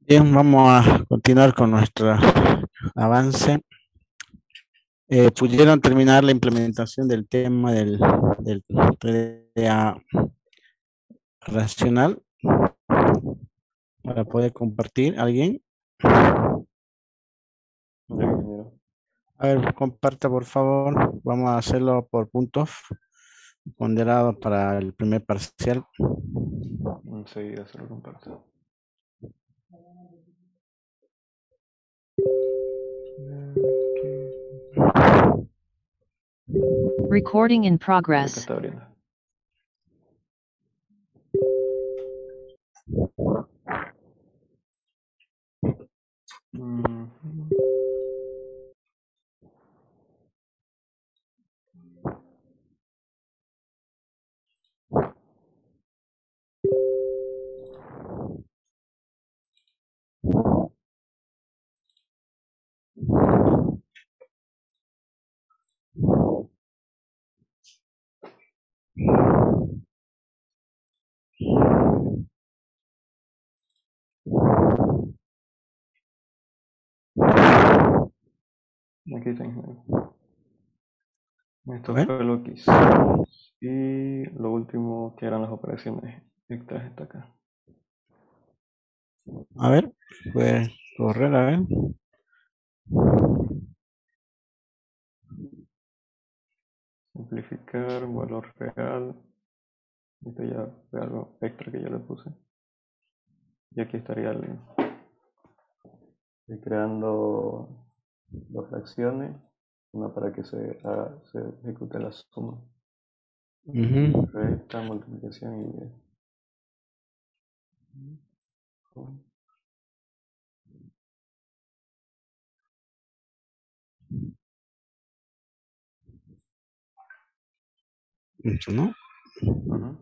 Bien, vamos a continuar con nuestro avance. ¿Pudieron terminar la implementación del tema del TDA racional para poder compartir? ¿Alguien? Ya, ingeniero. A ver, comparta por favor. Vamos a hacerlo por puntos ponderados para el primer parcial. Enseguida se lo comparto. Recording in Acá progress. está abriendo. Mm, Aquí está, ingeniero. A Esto ver, fue lo que hicimos. Y lo último que eran las operaciones extras está acá. a ver, puede correr, a ver. Simplificar, valor real. Esto ya fue algo extra que yo le puse. Y aquí estaría creando dos fracciones. Una para que se ejecute la suma. Ujú. Resta, multiplicación y Eso, ¿no? Ujú.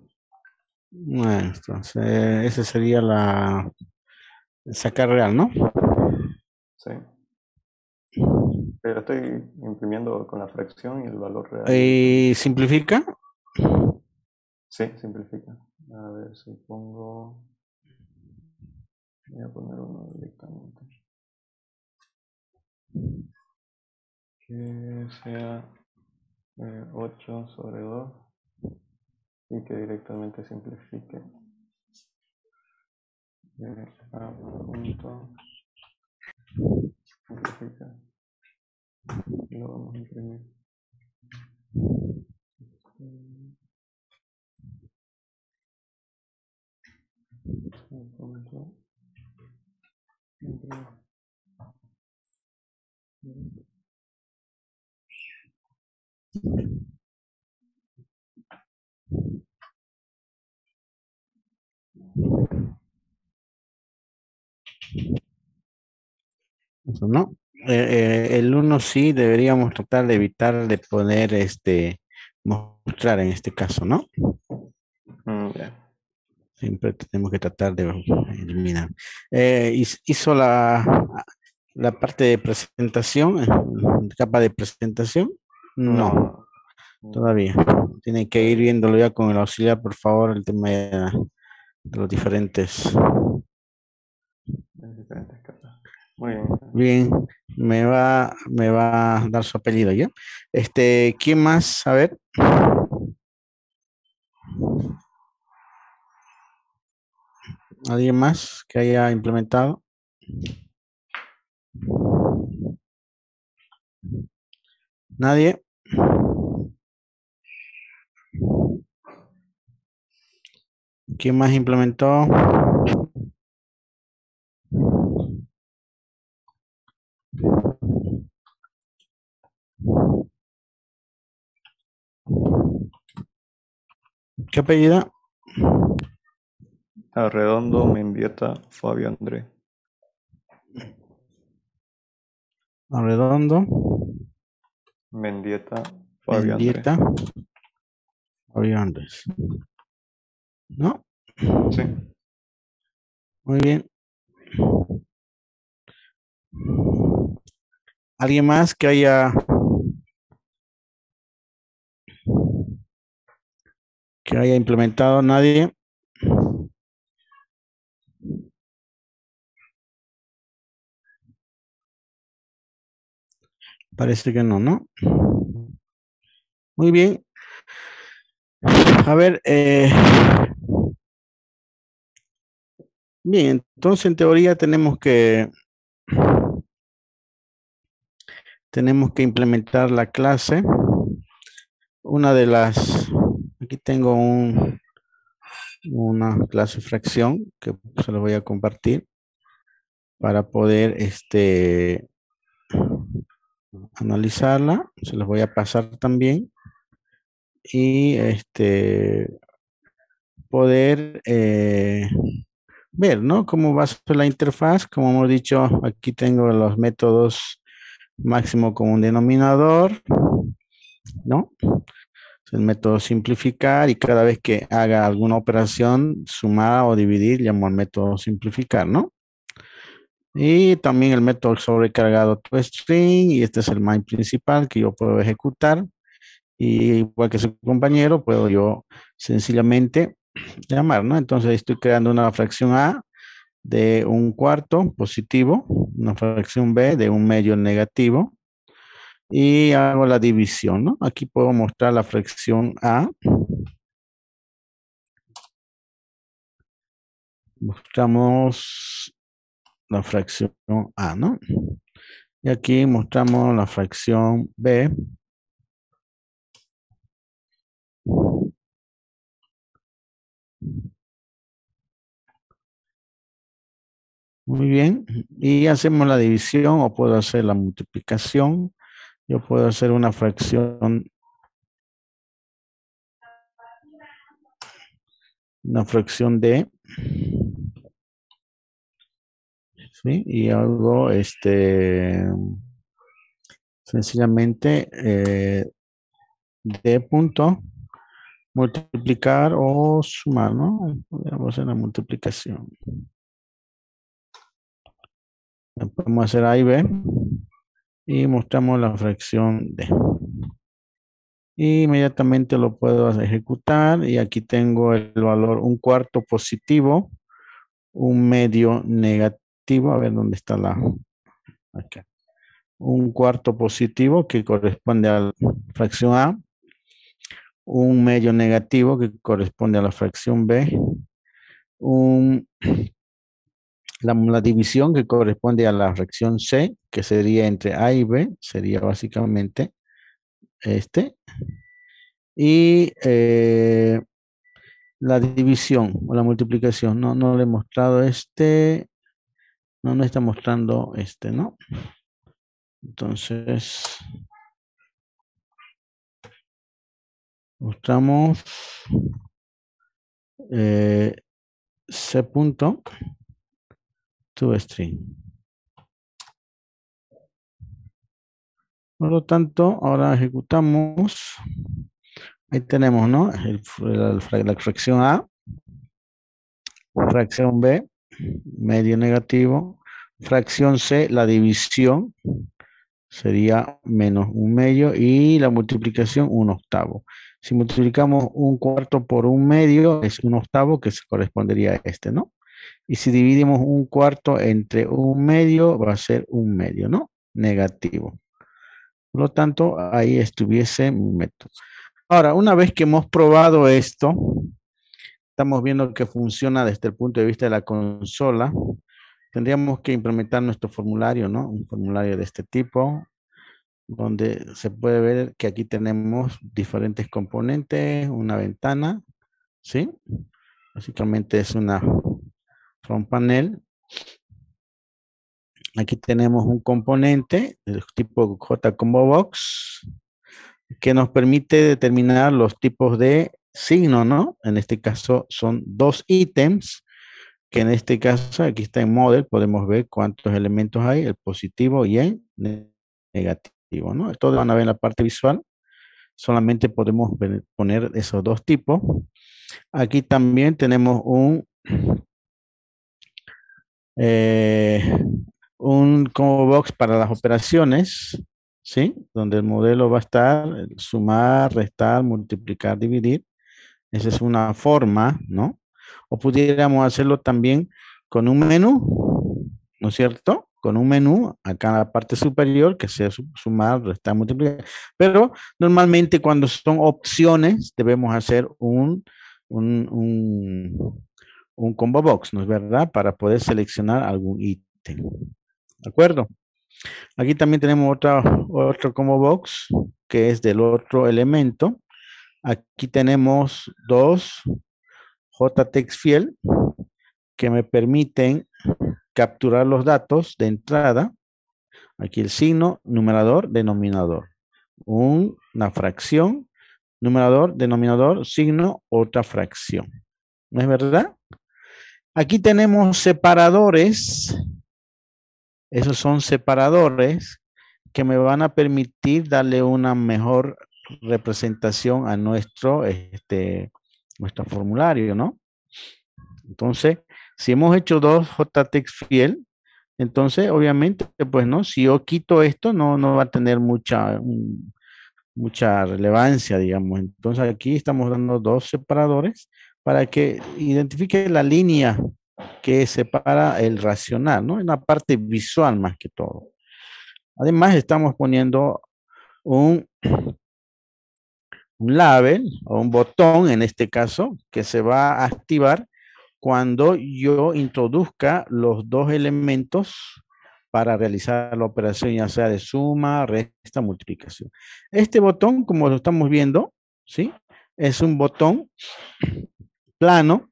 Bueno, entonces, esa sería la sacar real, ¿no? Sí. Pero estoy imprimiendo con la fracción y el valor real Y directamente. simplifica. Sí, simplifica. A ver si pongo. Voy a poner uno directamente. Que sea 8 sobre 2 y que directamente simplifique. A punto simplifica. Y lo vamos a imprimir. A punto imprimir. Eso, ¿no? El uno sí deberíamos tratar de evitar de poner mostrar en este caso, ¿no? Ya. Siempre tenemos que tratar de eliminar. Hizo la parte de presentación, capa de presentación. No, No, no. todavía. Tiene que ir Todavía. viéndolo ya con el auxiliar, por favor, el tema de los diferentes. En diferentes capas. Muy bien. Bien, me va a dar su apellido, ¿ya? ¿Quién más? A ver, ¿alguien más que haya implementado? ¿Nadie? ¿Quién más implementó? ¿Qué apellido? Arredondo, Mendieta, Fabio André. Arredondo, Mendieta, Fabio André. Mendieta, Fabio Andrés. ¿No? Sí. Muy bien. ¿Alguien más que haya implementado? ¿Nadie? Parece que no, ¿no? Muy bien. A ver, bien, entonces en teoría tenemos que implementar la clase. Una de las, aquí tengo una clase fracción que se lo voy a compartir para poder analizarla. Se los voy a pasar también y poder ver, ¿no? Cómo va a ser la interfaz. Como hemos dicho, aquí tengo los métodos máximo común denominador, ¿no? Es el método simplificar y cada vez que haga alguna operación, sumar o dividir, llamo al método simplificar, ¿no? Y también el método sobrecargado toString y este es el main principal que yo puedo ejecutar. Y igual que su compañero, puedo yo sencillamente llamar, ¿no? Entonces estoy creando una fracción A de un cuarto positivo, una fracción B de un medio negativo y hago la división, ¿no? Aquí puedo mostrar la fracción A. Mostramos la fracción A, ¿no? Y aquí mostramos la fracción B. Muy bien. Y hacemos la división o puedo hacer la multiplicación. Yo puedo hacer una fracción D, ¿sí? Y hago sencillamente D punto multiplicar o sumar, ¿no? Podemos hacer la multiplicación. Podemos hacer A y B y mostramos la fracción D. Y inmediatamente lo puedo ejecutar y aquí tengo el valor un cuarto positivo, un medio negativo, a ver dónde está acá. Un cuarto positivo que corresponde a la fracción A, un medio negativo que corresponde a la fracción B, un, la división que corresponde a la fracción C, que sería entre A y B, sería básicamente este, y la división o la multiplicación, no le he mostrado no está mostrando ¿no? Entonces, mostramos C punto to string. Por lo tanto, ahora ejecutamos. Ahí tenemos, ¿no? La fracción A, fracción B, medio negativo, fracción C, la división sería menos un medio y la multiplicación un octavo. Si multiplicamos un cuarto por un medio, es un octavo que se correspondería a este, ¿no? Y si dividimos un cuarto entre un medio, va a ser un medio, ¿no? Negativo. Por lo tanto, ahí estuviese mi método. Ahora, una vez que hemos probado esto, estamos viendo que funciona desde el punto de vista de la consola. Tendríamos que implementar nuestro formulario, ¿no? Un formulario de este tipo, donde se puede ver que aquí tenemos diferentes componentes, una ventana, ¿sí? Básicamente es una front panel. Aquí tenemos un componente del tipo JComboBox que nos permite determinar los tipos de signo, ¿no? En este caso son dos ítems, que en este caso aquí está en model, podemos ver cuántos elementos hay, el positivo y el negativo, ¿no? Todos van a ver en la parte visual, solamente podemos poner esos dos tipos. Aquí también tenemos eh, un combo box para las operaciones, ¿sí? Donde el modelo va a estar sumar, restar, multiplicar, dividir. Esa es una forma, ¿no? O pudiéramos hacerlo también con un menú, ¿no es cierto? con un menú acá en la parte superior que sea sumar, restar, multiplicar. Pero normalmente cuando son opciones debemos hacer un, un, un combo box, ¿no es verdad? Para poder seleccionar algún ítem. ¿De acuerdo? Aquí también tenemos otro combo box que es del otro elemento. Aquí tenemos dos JText field que me permiten capturar los datos de entrada. Aquí el signo, numerador, denominador. Una fracción, numerador, denominador, signo, otra fracción. ¿No es verdad? Aquí tenemos separadores. Esos son separadores que me van a permitir darle una mejor representación a nuestro formulario, ¿no? Entonces, si hemos hecho dos JText field, entonces obviamente, pues no, si yo quito esto, no va a tener mucha relevancia, digamos. Entonces aquí estamos dando dos separadores para que identifique la línea que separa el racional, ¿no? En la parte visual más que todo. Además, estamos poniendo un, un label o un botón, en este caso, que se va a activar cuando yo introduzca los dos elementos para realizar la operación, ya sea de suma, resta, multiplicación. Este botón, como lo estamos viendo, ¿sí? Es un botón plano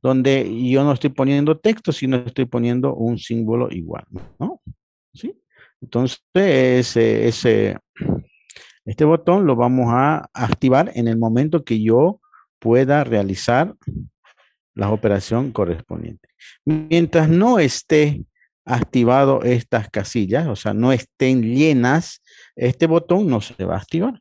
donde yo no estoy poniendo texto, sino estoy poniendo un símbolo igual, ¿no? ¿Sí? Entonces, este botón lo vamos a activar en el momento que yo pueda realizar la operación correspondiente. Mientras no esté activado estas casillas, o sea, no estén llenas, este botón no se va a activar.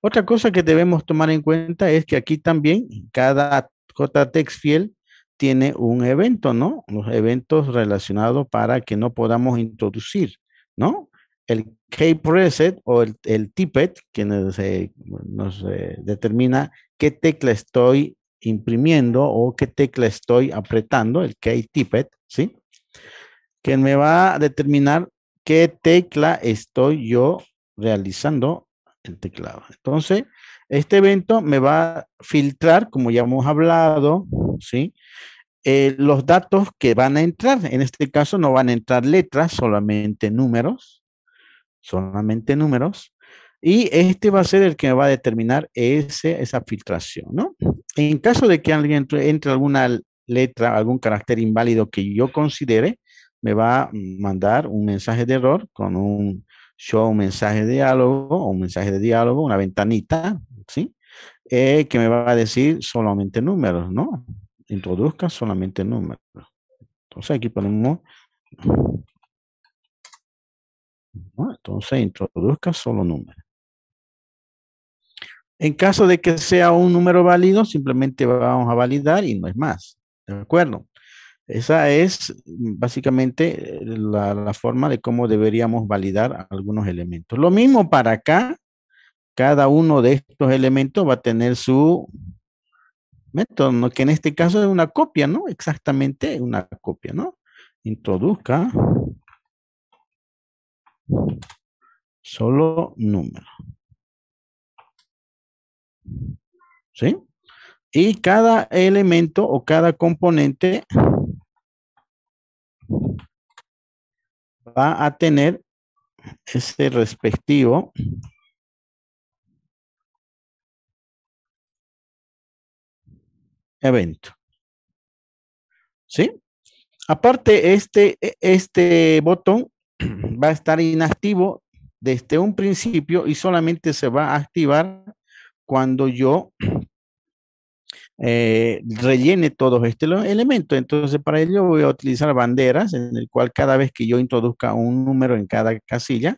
Otra cosa que debemos tomar en cuenta es que aquí también cada JText field tiene un evento, ¿no? Los eventos relacionados para que no podamos introducir, ¿no? El kPreset o el tippet, que nos determina qué tecla estoy imprimiendo o qué tecla estoy apretando, el ktippet, ¿sí? Que me va a determinar qué tecla estoy yo realizando el teclado. Entonces, este evento me va a filtrar, como ya hemos hablado, ¿sí? Los datos que van a entrar. En este caso no van a entrar letras, solamente números, solamente números. Y este va a ser el que me va a determinar esa filtración, ¿no? En caso de que alguien entre alguna letra, algún carácter inválido que yo considere, me va a mandar un mensaje de error con un show mensaje de diálogo o un mensaje de diálogo, una ventanita, ¿sí? Que me va a decir solamente números, ¿no? Introduzca solamente números. Entonces aquí ponemos, ¿no? Entonces introduzca solo números. En caso de que sea un número válido, simplemente vamos a validar y no es más. ¿De acuerdo? Esa es básicamente la forma de cómo deberíamos validar algunos elementos. Lo mismo para acá, cada uno de estos elementos va a tener su método, ¿no? Que en este caso es una copia, ¿no? Exactamente una copia, ¿no? Introduzca solo número, ¿sí? Y cada elemento o cada componente va a tener ese respectivo evento, ¿sí? Aparte, este botón va a estar inactivo desde un principio y solamente se va a activar cuando yo rellene todos estos elementos. Entonces, para ello voy a utilizar banderas en el cual cada vez que yo introduzca un número en cada casilla,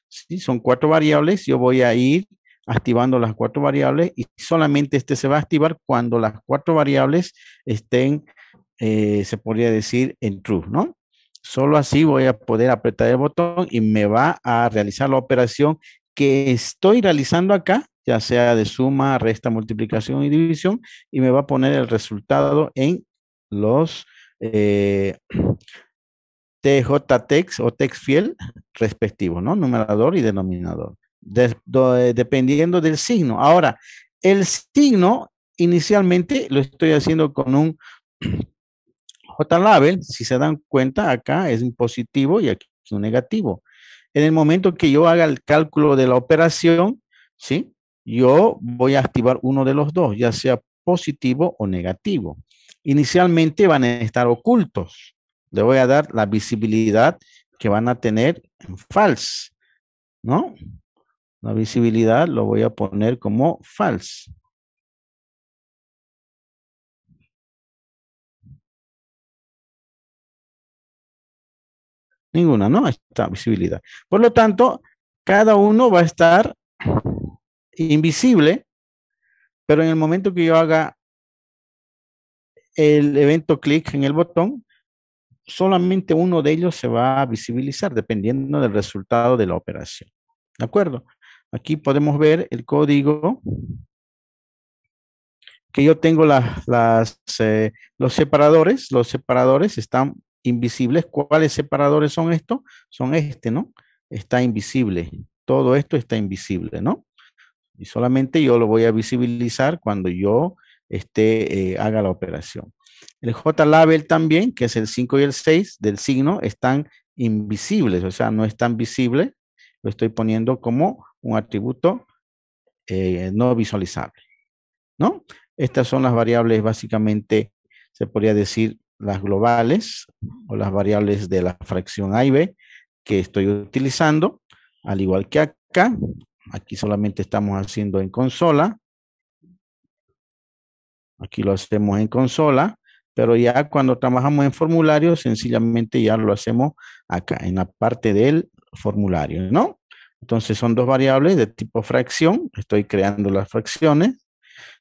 ¿sí? Son 4 variables, yo voy a ir activando las 4 variables y solamente este se va a activar cuando las 4 variables estén, se podría decir, en true, ¿no? Solo así voy a poder apretar el botón y me va a realizar la operación que estoy realizando acá, ya sea de suma, resta, multiplicación y división, y me va a poner el resultado en los, eh, TJTex o TextField respectivo, ¿no? Numerador y denominador. Dependiendo del signo. Ahora, el signo inicialmente lo estoy haciendo con un JLabel. Si se dan cuenta, acá es un positivo y aquí es un negativo. En el momento que yo haga el cálculo de la operación, ¿sí? Yo voy a activar uno de los dos, ya sea positivo o negativo. Inicialmente van a estar ocultos. Le voy a dar la visibilidad que van a tener en false, ¿no? La visibilidad lo voy a poner como false. Ninguna, ¿no? Ahí está, visibilidad. Por lo tanto, cada uno va a estar invisible, pero en el momento que yo haga el evento clic en el botón, solamente uno de ellos se va a visibilizar dependiendo del resultado de la operación. ¿De acuerdo? Aquí podemos ver el código que yo tengo los separadores. Los separadores están invisibles. ¿Cuáles separadores son estos? Son este, ¿no? Está invisible. Todo esto está invisible, ¿no? Y solamente yo lo voy a visibilizar cuando yo haga la operación. El JLabel también, que es el 5 y el 6 del signo, están invisibles, o sea, no están visibles. Lo estoy poniendo como un atributo no visualizable, ¿no? Estas son las variables básicamente, se podría decir, las globales o las variables de la fracción A y B que estoy utilizando, al igual que acá. Aquí solamente estamos haciendo en consola. Aquí lo hacemos en consola, pero ya cuando trabajamos en formulario, sencillamente ya lo hacemos acá, en la parte del formulario, ¿no? Entonces son dos variables de tipo fracción. Estoy creando las fracciones,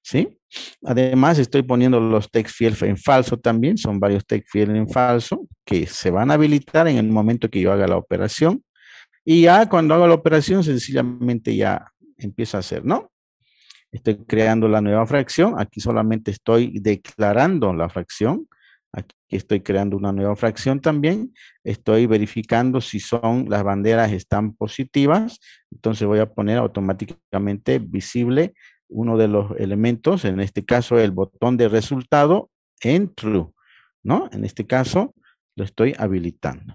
¿sí? Además, estoy poniendo los text fields en falso también. Son varios text fields en falso que se van a habilitar en el momento que yo haga la operación. Y ya cuando haga la operación, sencillamente ya empieza a hacer, ¿no? Estoy creando la nueva fracción. Aquí solamente estoy declarando la fracción. Aquí estoy creando una nueva fracción también. Estoy verificando si son las banderas están positivas. Entonces voy a poner automáticamente visible uno de los elementos, en este caso el botón de resultado en true, ¿no? En este caso lo estoy habilitando.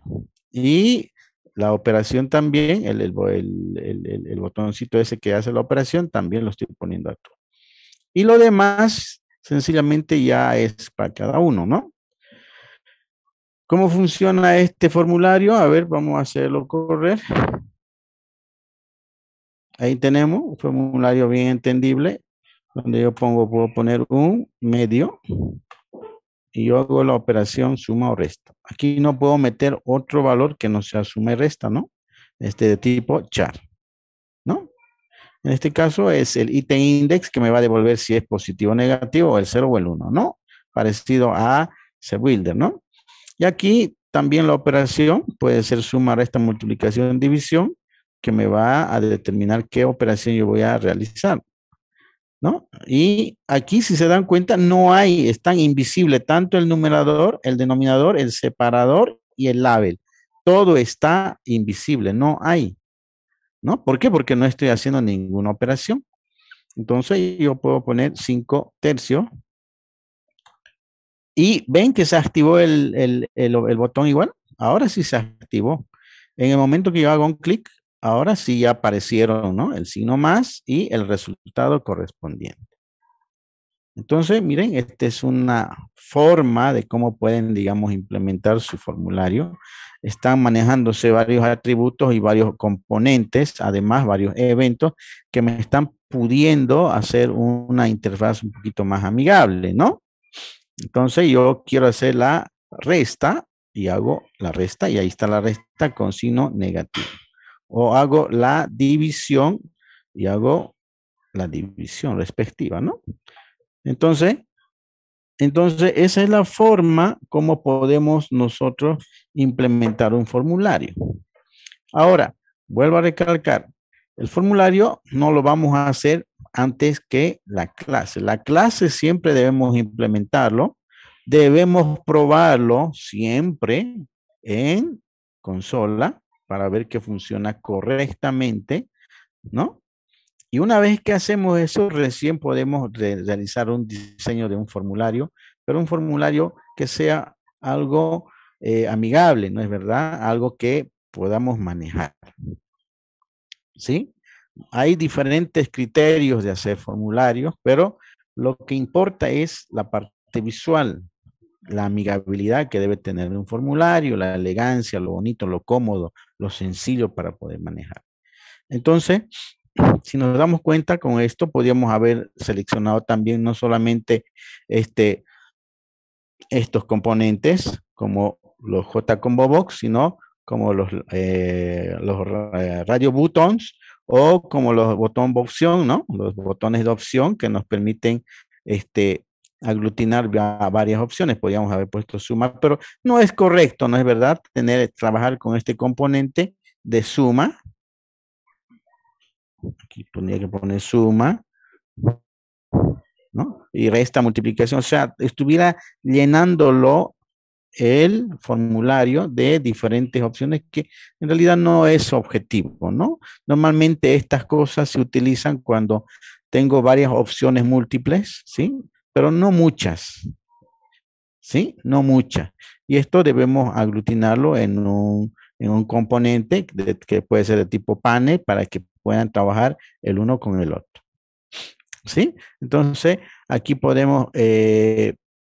Y la operación también, el botoncito ese que hace la operación, también lo estoy poniendo a true. Y lo demás, sencillamente ya es para cada uno, ¿no? ¿Cómo funciona este formulario? A ver, vamos a hacerlo correr. Ahí tenemos un formulario bien entendible, donde yo puedo poner un medio y yo hago la operación suma o resta. Aquí no puedo meter otro valor que no sea suma y resta, ¿no? De tipo char, ¿no? En este caso es el ítem index que me va a devolver si es positivo o negativo, o el 0 o el 1, ¿no? Parecido a CBuilder, ¿no? Y aquí también la operación puede ser suma, resta, multiplicación, división, que me va a determinar qué operación yo voy a realizar, ¿no? Y aquí, si se dan cuenta, no hay, están invisibles tanto el numerador, el denominador, el separador y el label. Todo está invisible, no hay, ¿no? ¿Por qué? Porque no estoy haciendo ninguna operación. Entonces yo puedo poner 5 tercios y ven que se activó el botón igual. Ahora sí se activó. En el momento que yo hago un clic, ahora sí ya aparecieron, ¿no? El signo más y el resultado correspondiente. Entonces, miren, esta es una forma de cómo pueden, digamos, implementar su formulario. Están manejándose varios atributos y varios componentes, además varios eventos que me están pudiendo hacer una interfaz un poquito más amigable, ¿no? Entonces, yo quiero hacer la resta y hago la resta y ahí está la resta con signo negativo. O hago la división y hago la división respectiva, ¿no? Entonces, esa es la forma como podemos nosotros implementar un formulario. Ahora, vuelvo a recalcar, el formulario no lo vamos a hacer antes que la clase. La clase siempre debemos implementarlo, debemos probarlo siempre, en consola para ver que funciona correctamente, ¿no? Y una vez que hacemos eso, recién podemos realizar un diseño de un formulario, pero un formulario que sea algo amigable, ¿no es verdad? Algo que podamos manejar, ¿sí? Hay diferentes criterios de hacer formularios, pero lo que importa es la parte visual, la amigabilidad que debe tener un formulario, la elegancia, lo bonito, lo cómodo, lo sencillo para poder manejar. Entonces, si nos damos cuenta con esto, podríamos haber seleccionado también no solamente estos componentes como los JCombo Box, sino como los radio buttons o como los botones de opción, ¿no? Los botones de opción que nos permiten aglutinar varias opciones. Podríamos haber puesto suma, pero no es correcto, no es verdad, trabajar con este componente de suma. Aquí tendría que poner suma, ¿no? Y resta, multiplicación, o sea, estuviera llenándolo el formulario de diferentes opciones que en realidad no es objetivo, ¿no? Normalmente estas cosas se utilizan cuando tengo varias opciones múltiples, ¿sí? Pero no muchas, ¿sí? No muchas. Y esto debemos aglutinarlo en un componente que puede ser de tipo panel para que puedan trabajar el uno con el otro. ¿Sí? Entonces, aquí podemos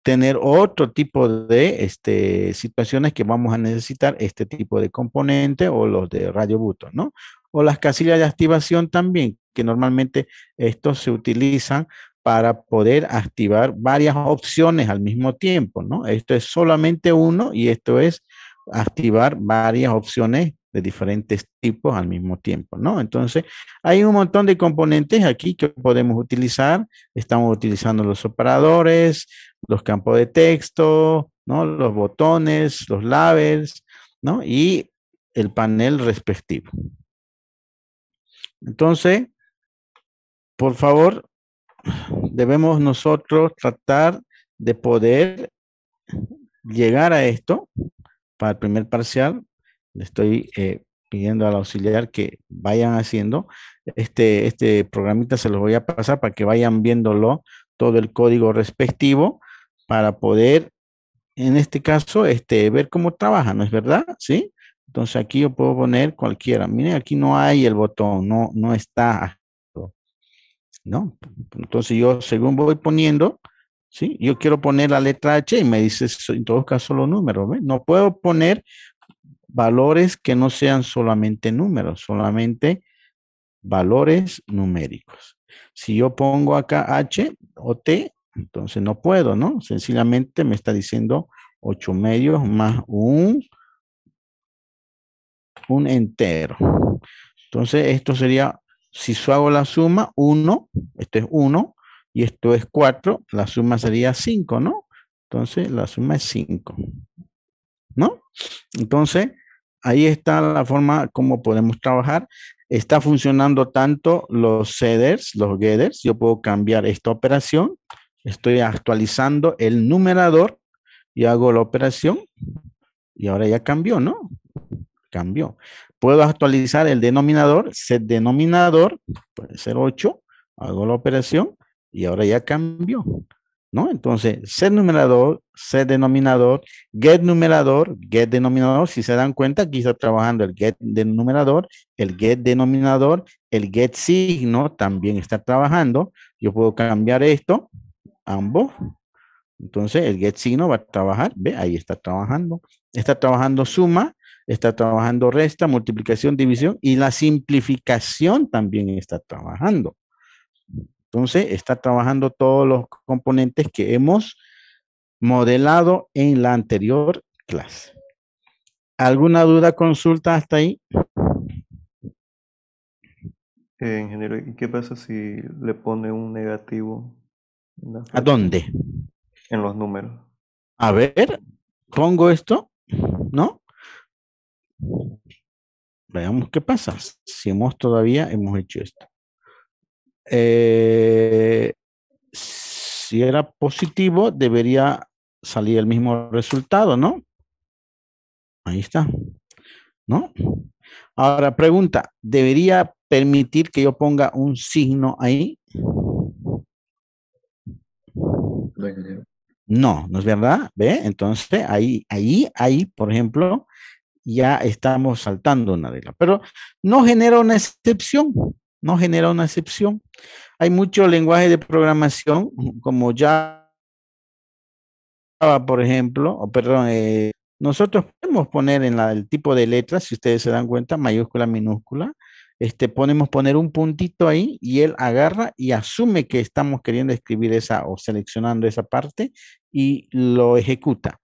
tener otro tipo de situaciones que vamos a necesitar este tipo de componente o los de radio button, ¿no? O las casillas de activación también, que normalmente estos se utilizan para poder activar varias opciones al mismo tiempo, ¿no? Esto es solamente uno y esto es activar varias opciones de diferentes tipos al mismo tiempo, ¿no? Entonces, hay un montón de componentes aquí que podemos utilizar. Estamos utilizando los operadores, los campos de texto, ¿no? Los botones, los labels, ¿no? Y el panel respectivo. Entonces, por favor, debemos nosotros tratar de poder llegar a esto para el primer parcial. Le estoy pidiendo al auxiliar que vayan haciendo. Este programita se los voy a pasar para que vayan viéndolo, todo el código respectivo, para poder, en este caso, ver cómo trabaja, ¿no es verdad? ¿Sí? Entonces aquí yo puedo poner cualquiera. Miren, aquí no hay el botón, no está, ¿no? Entonces yo, según voy poniendo, ¿sí? Yo quiero poner la letra H y me dice, en todo caso, los números, ¿ves? No puedo poner valores que no sean solamente números, solamente valores numéricos. Si yo pongo acá H o T, entonces no puedo, ¿no? Sencillamente me está diciendo 8 medios más un entero. Entonces esto sería, si yo hago la suma, 1, esto es 1 y esto es 4, la suma sería 5, ¿no? Entonces la suma es 5, ¿no? Entonces, ahí está la forma como podemos trabajar. Está funcionando tanto los setters, los getters. Yo puedo cambiar esta operación. Estoy actualizando el numerador y hago la operación y ahora ya cambió, ¿no? Cambió. Puedo actualizar el denominador, set denominador, puede ser 8, hago la operación y ahora ya cambió, ¿no? Entonces, set denominador, get denominador, si se dan cuenta, aquí está trabajando el get denominador, el get denominador, el get signo también está trabajando. Yo puedo cambiar esto, ambos. Entonces, el get signo va a trabajar, ve, ahí está trabajando suma, está trabajando resta, multiplicación, división y la simplificación también está trabajando. Entonces, está trabajando todos los componentes que hemos modelado en la anterior clase. ¿Alguna duda, consulta hasta ahí? Ingeniero, ¿y qué pasa si le pone un negativo en la ¿A fracción? dónde? En los números. A ver, pongo esto, ¿no? Veamos qué pasa. Si todavía hemos hecho esto. Si era positivo, debería salir el mismo resultado, ¿no? Ahí está, ¿no? Ahora pregunta, ¿debería permitir que yo ponga un signo ahí? No hay dinero. No, ¿no es verdad? ¿Ve? Entonces ahí, por ejemplo, ya estamos saltando una regla, pero no genera una excepción, no genera una excepción. Hay mucho lenguaje de programación, como Java, por ejemplo, o perdón, nosotros podemos poner en el tipo de letras, si ustedes se dan cuenta, mayúscula, minúscula, podemos poner un puntito ahí y él agarra y asume que estamos queriendo escribir esa o seleccionando esa parte y lo ejecuta.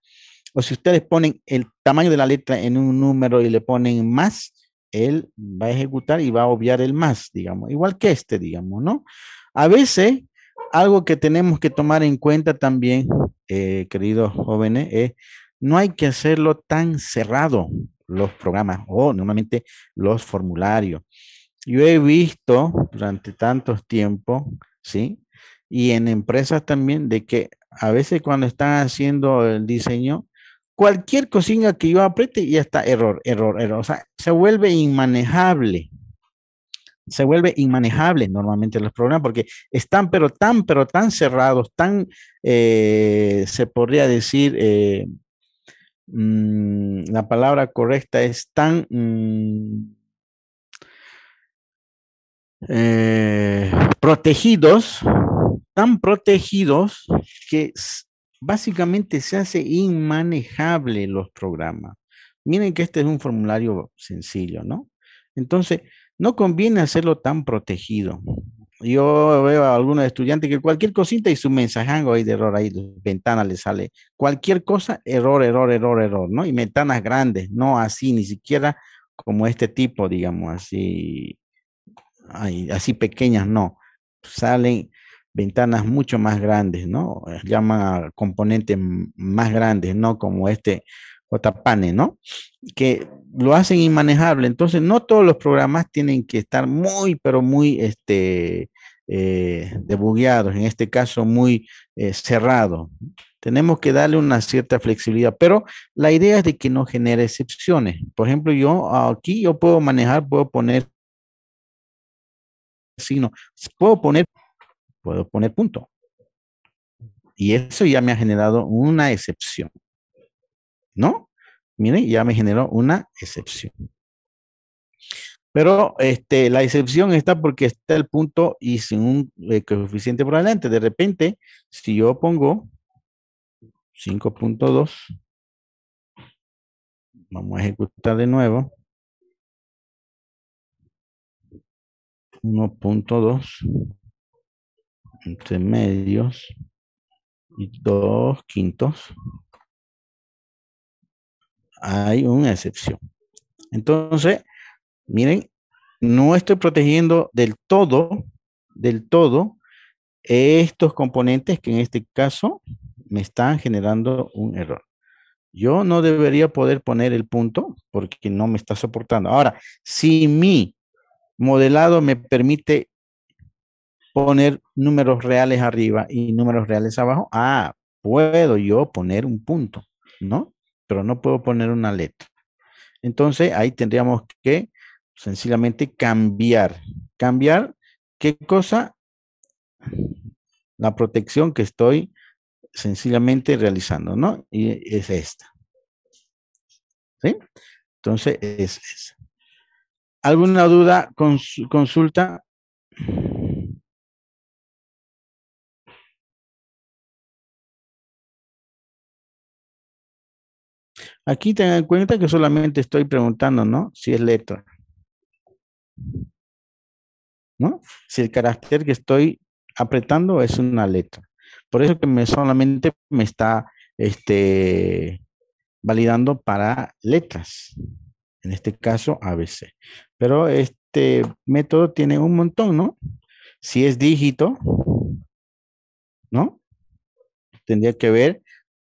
O si ustedes ponen el tamaño de la letra en un número y le ponen más, él va a ejecutar y va a obviar el más, digamos, igual que digamos, ¿no? A veces, algo que tenemos que tomar en cuenta también, queridos jóvenes, es no hay que hacerlo tan cerrado los programas o normalmente los formularios. Yo he visto durante tantos tiempos, ¿sí? Y en empresas también de que a veces cuando están haciendo el diseño, cualquier cosita que yo apriete ya está error, error, error. O sea, se vuelve inmanejable. Se vuelve inmanejable normalmente los programas porque están pero tan cerrados, tan, se podría decir, la palabra correcta es tan eh, protegidos, tan protegidos que básicamente se hace inmanejable los programas. Miren que este es un formulario sencillo, ¿no? Entonces, no conviene hacerlo tan protegido. Yo veo a algunos estudiantes que cualquier cosita y su mensajango ahí de error, ahí de ventana le sale. Cualquier cosa, error, error, error, error, ¿no? Y ventanas grandes, no así, ni siquiera como este tipo, digamos, así así pequeñas, no. Salen ventanas mucho más grandes, ¿no? Llaman a componentes más grandes, ¿no? Como JPane, ¿no? Que lo hacen inmanejable. Entonces, no todos los programas tienen que estar muy, pero muy, debugueados, en este caso muy cerrados. Tenemos que darle una cierta flexibilidad, pero la idea es de que no genere excepciones. Por ejemplo, yo aquí yo puedo manejar, puedo poner signo. Puedo poner, puedo poner punto. Y eso ya me ha generado una excepción, ¿no? Miren, ya me generó una excepción. Pero la excepción está porque está el punto y sin un coeficiente por adelante. De repente, si yo pongo 5.2, vamos a ejecutar de nuevo. 1.2 entre medios y 2/5, hay una excepción. Entonces, miren, no estoy protegiendo del todo, estos componentes que en este caso me están generando un error. Yo no debería poder poner el punto porque no me está soportando. Ahora, si mi modelado me permite poner números reales arriba y números reales abajo, puedo yo poner un punto, ¿no? Pero no puedo poner una letra. Entonces ahí tendríamos que sencillamente cambiar. ¿Cambiar qué cosa? La protección que estoy sencillamente realizando, ¿no? Y es esta, ¿sí? Entonces es. ¿Alguna duda? Consulta. Aquí tengan en cuenta que solamente estoy preguntando, ¿no? Si es letra, ¿no? Si el carácter que estoy apretando es una letra. Por eso que solamente me está validando para letras. En este caso, ABC. Pero este método tiene un montón, ¿no? Si es dígito, ¿no? Tendría que ver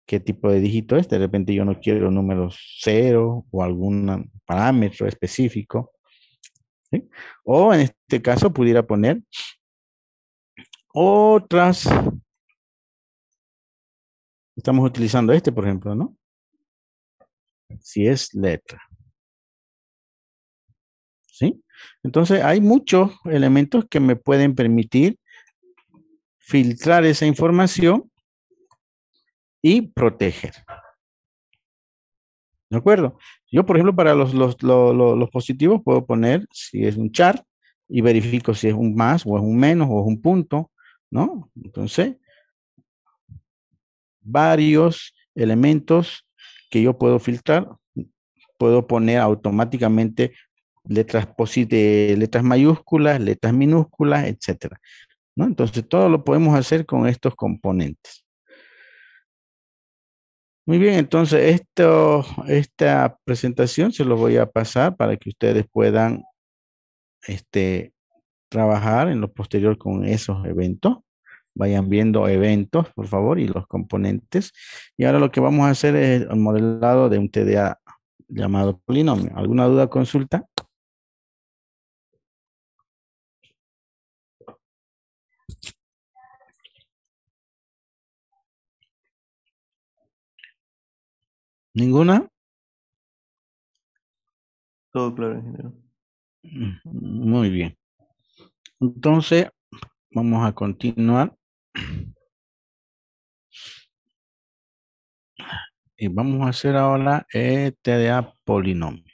qué tipo de dígito es. De repente yo no quiero números cero o algún parámetro específico, ¿sí? O en este caso pudiera poner otras. Estamos utilizando por ejemplo, ¿no? si es letra. ¿Sí? Entonces, hay muchos elementos que me pueden permitir filtrar esa información y proteger. ¿De acuerdo? Yo, por ejemplo, para los positivos puedo poner si es un char y verifico si es un más o es un menos o es un punto, ¿no? Entonces, varios elementos que yo puedo filtrar, puedo poner automáticamente letras mayúsculas, letras minúsculas, etcétera, ¿no? Entonces, todo lo podemos hacer con estos componentes. Muy bien, entonces esta presentación se los voy a pasar para que ustedes puedan trabajar en lo posterior con esos eventos. Vayan viendo eventos, por favor, y los componentes. Y ahora lo que vamos a hacer es el modelado de un TDA llamado polinomio. ¿Alguna duda, consulta? ¿Ninguna? Todo claro, ingeniero. Muy bien. Entonces, vamos a continuar y vamos a hacer ahora TDA polinomio.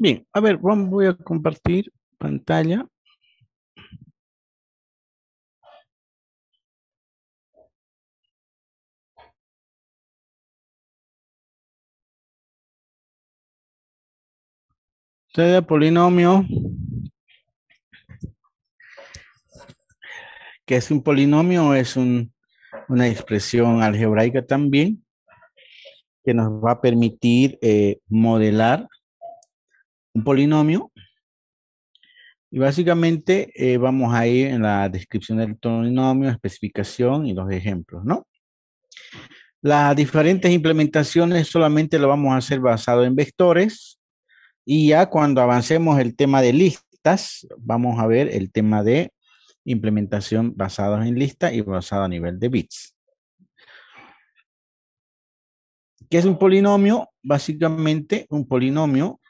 Bien, a ver, voy a compartir pantalla. TDA polinomio, que es un polinomio, es una expresión algebraica también que nos va a permitir modelar un polinomio. Y básicamente vamos a ir en la descripción del polinomio, especificación y los ejemplos, ¿no? Las diferentes implementaciones solamente lo vamos a hacer basado en vectores y ya cuando avancemos el tema de listas, vamos a ver el tema de implementación basada en lista y basada a nivel de bits. ¿Qué es un polinomio? Básicamente, un polinomio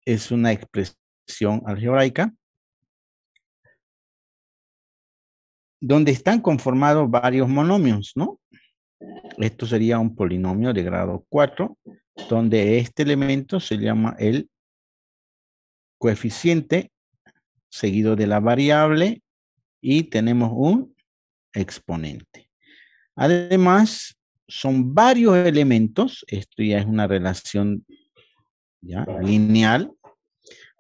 es una expresión algebraica donde están conformados varios monomios, ¿no? Esto sería un polinomio de grado 4, donde este elemento se llama el coeficiente seguido de la variable y tenemos un exponente. Además, son varios elementos, esto ya es una relación ya lineal,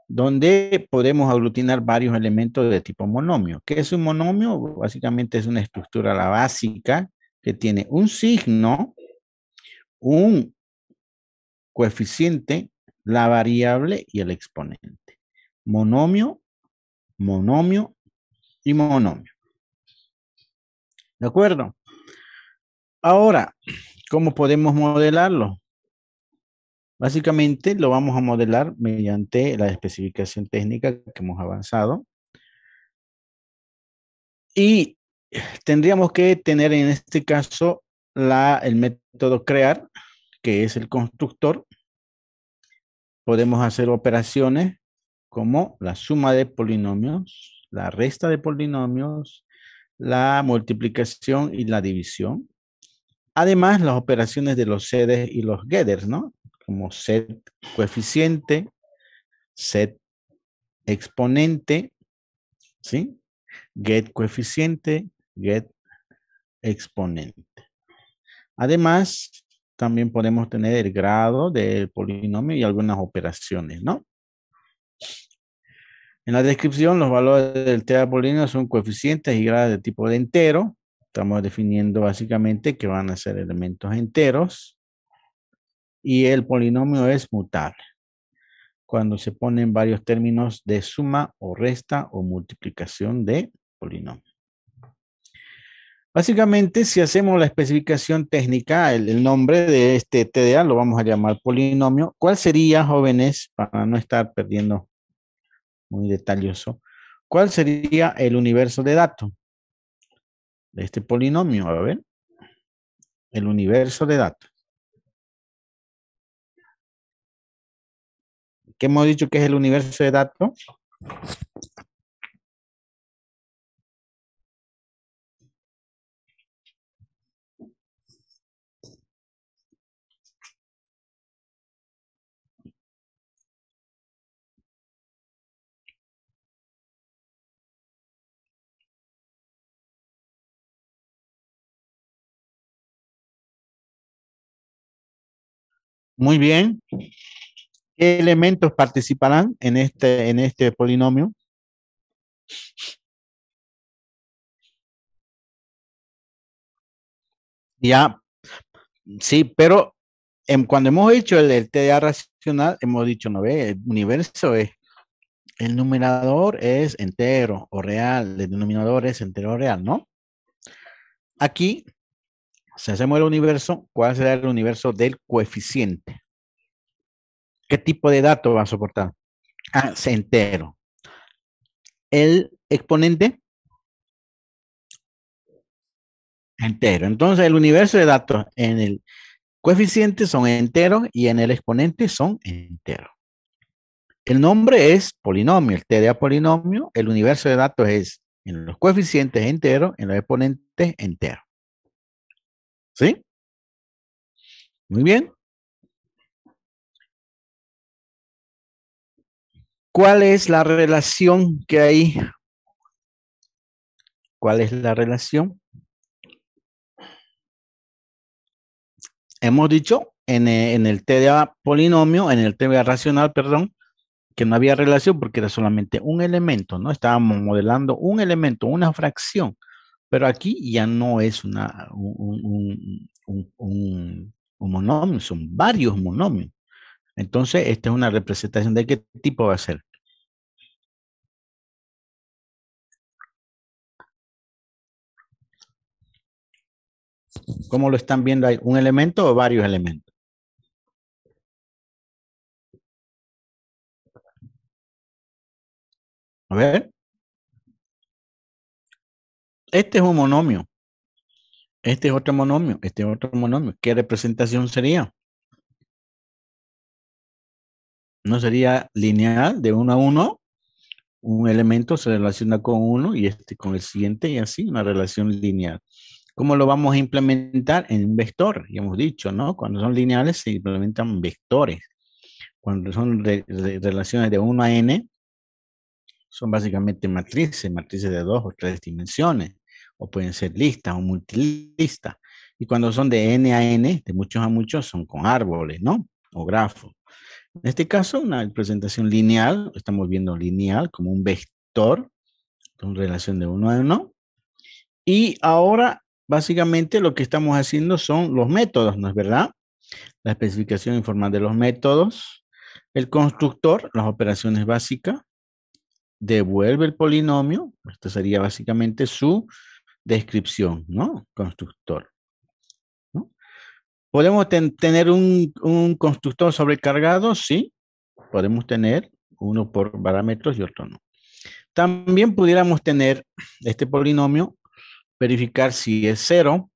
donde podemos aglutinar varios elementos de tipo monomio. ¿Qué es un monomio? Básicamente es una estructura la básica que tiene un signo, un coeficiente, la variable y el exponente. Monomio, monomio y monomio. ¿De acuerdo? Ahora, ¿cómo podemos modelarlo? Básicamente lo vamos a modelar mediante la especificación técnica que hemos avanzado. Y tendríamos que tener en este caso el método crear, que es el constructor. Podemos hacer operaciones como la suma de polinomios, la resta de polinomios, la multiplicación y la división. Además, las operaciones de los sedes y los getters, ¿no? Como set coeficiente, set exponente, ¿sí? Get coeficiente, get exponente. Además, también podemos tener el grado del polinomio y algunas operaciones, ¿no? En la descripción, los valores del TDA polinomio son coeficientes y grados de tipo de entero. Estamos definiendo básicamente que van a ser elementos enteros. Y el polinomio es mutable cuando se ponen varios términos de suma o resta o multiplicación de polinomio. Básicamente, si hacemos la especificación técnica, el nombre de este TDA lo vamos a llamar polinomio. ¿Cuál sería, jóvenes, para no estar perdiendo muy detalloso? ¿Cuál sería el universo de datos de este polinomio? A ver, el universo de datos. ¿Qué hemos dicho que es el universo de datos? Muy bien. ¿Qué elementos participarán en este polinomio? Ya, sí, pero cuando hemos hecho el TDA racional, hemos dicho, no ve, el universo es, el numerador es entero o real, el denominador es entero o real, ¿no? Aquí, si hacemos el universo, ¿cuál será el universo del coeficiente? ¿Qué tipo de dato va a soportar? Ah, es entero. El exponente, entero. Entonces, el universo de datos en el coeficiente son enteros y en el exponente son enteros. El nombre es polinomio, el TDA polinomio, el universo de datos es en los coeficientes enteros, en los exponentes enteros. ¿Sí? Muy bien. ¿Cuál es la relación que hay? ¿Cuál es la relación? Hemos dicho en el TDA polinomio, en el TDA racional, perdón, que no había relación porque era solamente un elemento, ¿no? Estábamos modelando un elemento, una fracción, pero aquí ya no es un monomio, son varios monomios. Entonces, esta es una representación de qué tipo va a ser. ¿Cómo lo están viendo ahí? ¿Un elemento o varios elementos? A ver, este es un monomio, este es otro monomio, este es otro monomio. ¿Qué representación sería? ¿No sería lineal de uno a uno? Un elemento se relaciona con uno y este con el siguiente y así, una relación lineal. ¿Cómo lo vamos a implementar? En un vector, ya hemos dicho, ¿no? Cuando son lineales se implementan vectores. Cuando son relaciones de 1 a n, son básicamente matrices, matrices de 2 o 3 dimensiones, o pueden ser listas o multilistas. Y cuando son de n a n, de muchos a muchos, son con árboles, ¿no? O grafos. En este caso, una representación lineal, estamos viendo lineal como un vector, con relación de 1 a 1. Y ahora, básicamente, lo que estamos haciendo son los métodos, ¿no es verdad? La especificación informal de los métodos, el constructor, las operaciones básicas, devuelve el polinomio, esto sería básicamente su descripción, ¿no? Constructor, ¿no? ¿Podemos tener un constructor sobrecargado? Sí, podemos tener uno por parámetros y otro no. También pudiéramos tener este polinomio, verificar si es cero,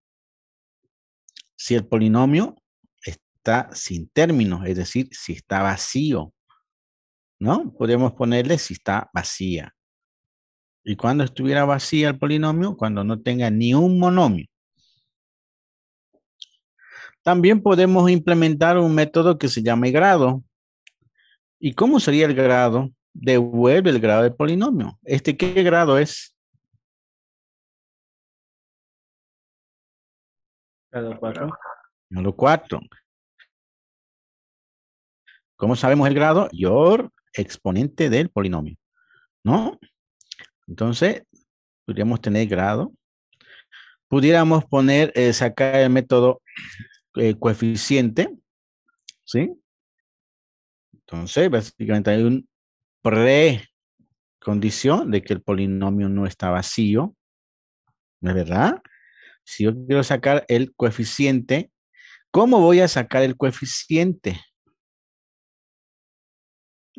si el polinomio está sin términos, es decir, si está vacío, ¿no? Podemos ponerle si está vacía. Y cuando estuviera vacía el polinomio, cuando no tenga ni un monomio. También podemos implementar un método que se llama grado. ¿Y cómo sería el grado? Devuelve el grado del polinomio. ¿Qué grado es? Grado 4. Grado 4. ¿Cómo sabemos el grado? Your exponente del polinomio, ¿no? Entonces, podríamos tener grado. Pudiéramos sacar el método coeficiente, ¿sí? Entonces, básicamente hay un condición de que el polinomio no está vacío, ¿no es verdad? Si yo quiero sacar el coeficiente, ¿cómo voy a sacar el coeficiente?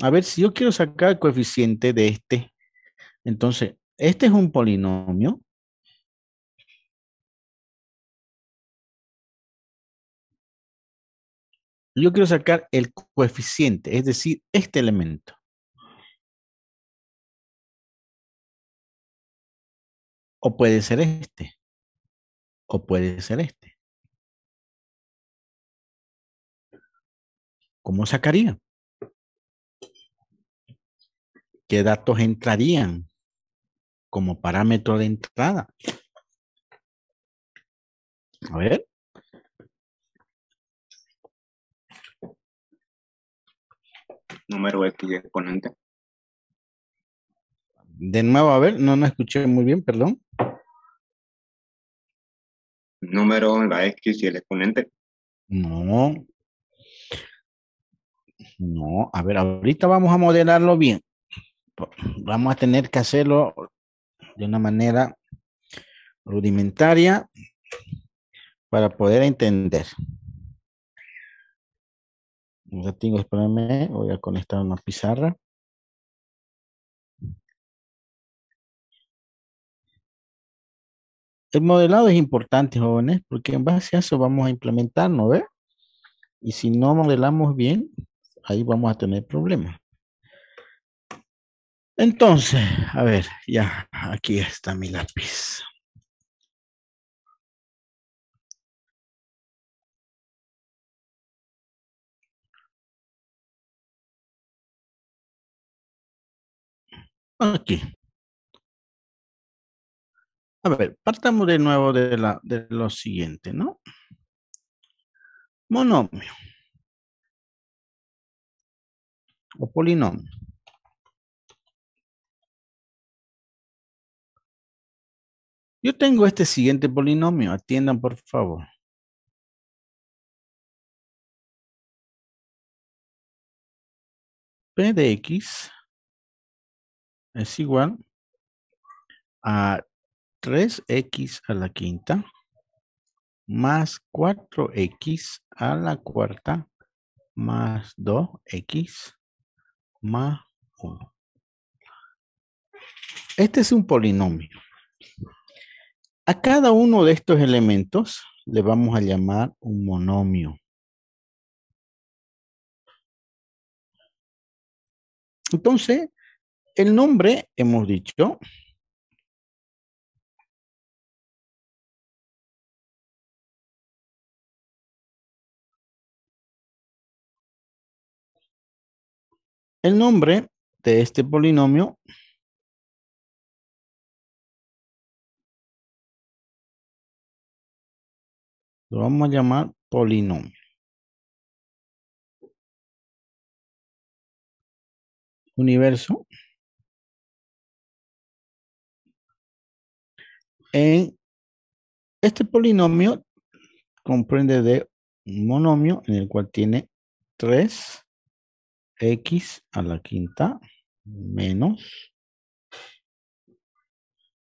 A ver, si yo quiero sacar el coeficiente de este, entonces, este es un polinomio. Yo quiero sacar el coeficiente, es decir, este elemento. O puede ser este, o puede ser este. ¿Cómo sacaría? ¿Qué datos entrarían como parámetro de entrada? A ver, Número X exponente. de nuevo, a ver, no escuché muy bien, perdón. Número, la X y el exponente. No, no, a ver, ahorita vamos a modelarlo bien. Vamos a tener que hacerlo de una manera rudimentaria para poder entender. Ya tengo, espérame, voy a conectar una pizarra. El modelado es importante, jóvenes, porque en base a eso vamos a implementar, ¿no ve? Y si no modelamos bien, ahí vamos a tener problemas. Entonces, a ver, ya, aquí está mi lápiz. Aquí. A ver, partamos de nuevo de lo siguiente, ¿no? Monomio o polinomio. Yo tengo este siguiente polinomio, atiendan por favor. P de X es igual a 3X a la quinta más 4X a la cuarta más 2X más 1. Este es un polinomio. A cada uno de estos elementos le vamos a llamar un monomio. Entonces, el nombre, hemos dicho, el nombre de este polinomio lo vamos a llamar polinomio. Universo. En este polinomio comprende de un monomio en el cual tiene 3X a la quinta menos.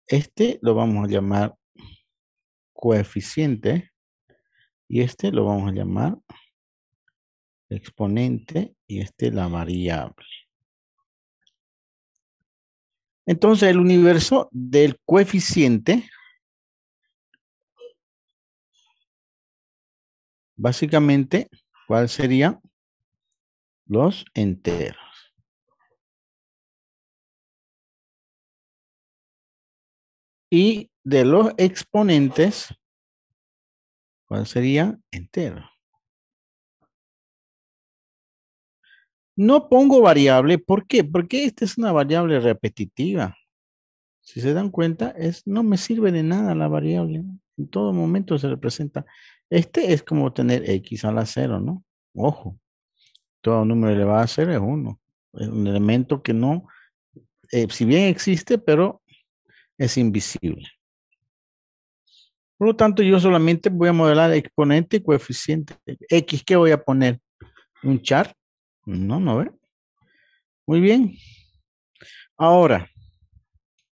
Este lo vamos a llamar coeficiente y este lo vamos a llamar exponente y este la variable. Entonces el universo del coeficiente básicamente, ¿cuál sería? Los enteros. Y de los exponentes, ¿cuál sería? Enteros. No pongo variable, ¿por qué? Porque esta es una variable repetitiva. Si se dan cuenta, no me sirve de nada la variable. En todo momento se representa. Este es como tener x a la 0, ¿no? Ojo, todo número elevado a 0 es 1. Es un elemento que no, si bien existe, pero es invisible. Por lo tanto, yo solamente voy a modelar exponente y coeficiente. X, ¿qué voy a poner? ¿Un char? No, no ve. Muy bien. Ahora,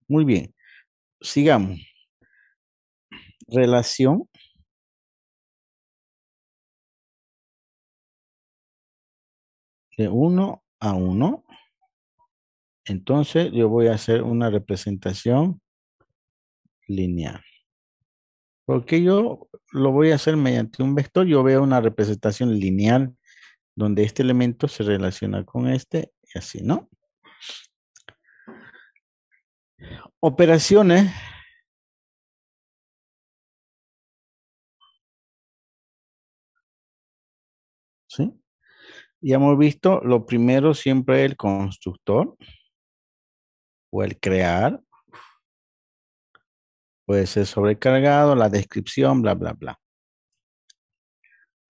muy bien. Sigamos. Relación de 1 a 1. Entonces, yo voy a hacer una representación lineal. Porque yo lo voy a hacer mediante un vector. Yo veo una representación lineal donde este elemento se relaciona con este y así, ¿no? Operaciones. ¿Sí? Ya hemos visto, lo primero siempre el constructor o el crear. Puede ser sobrecargado, la descripción, bla, bla, bla.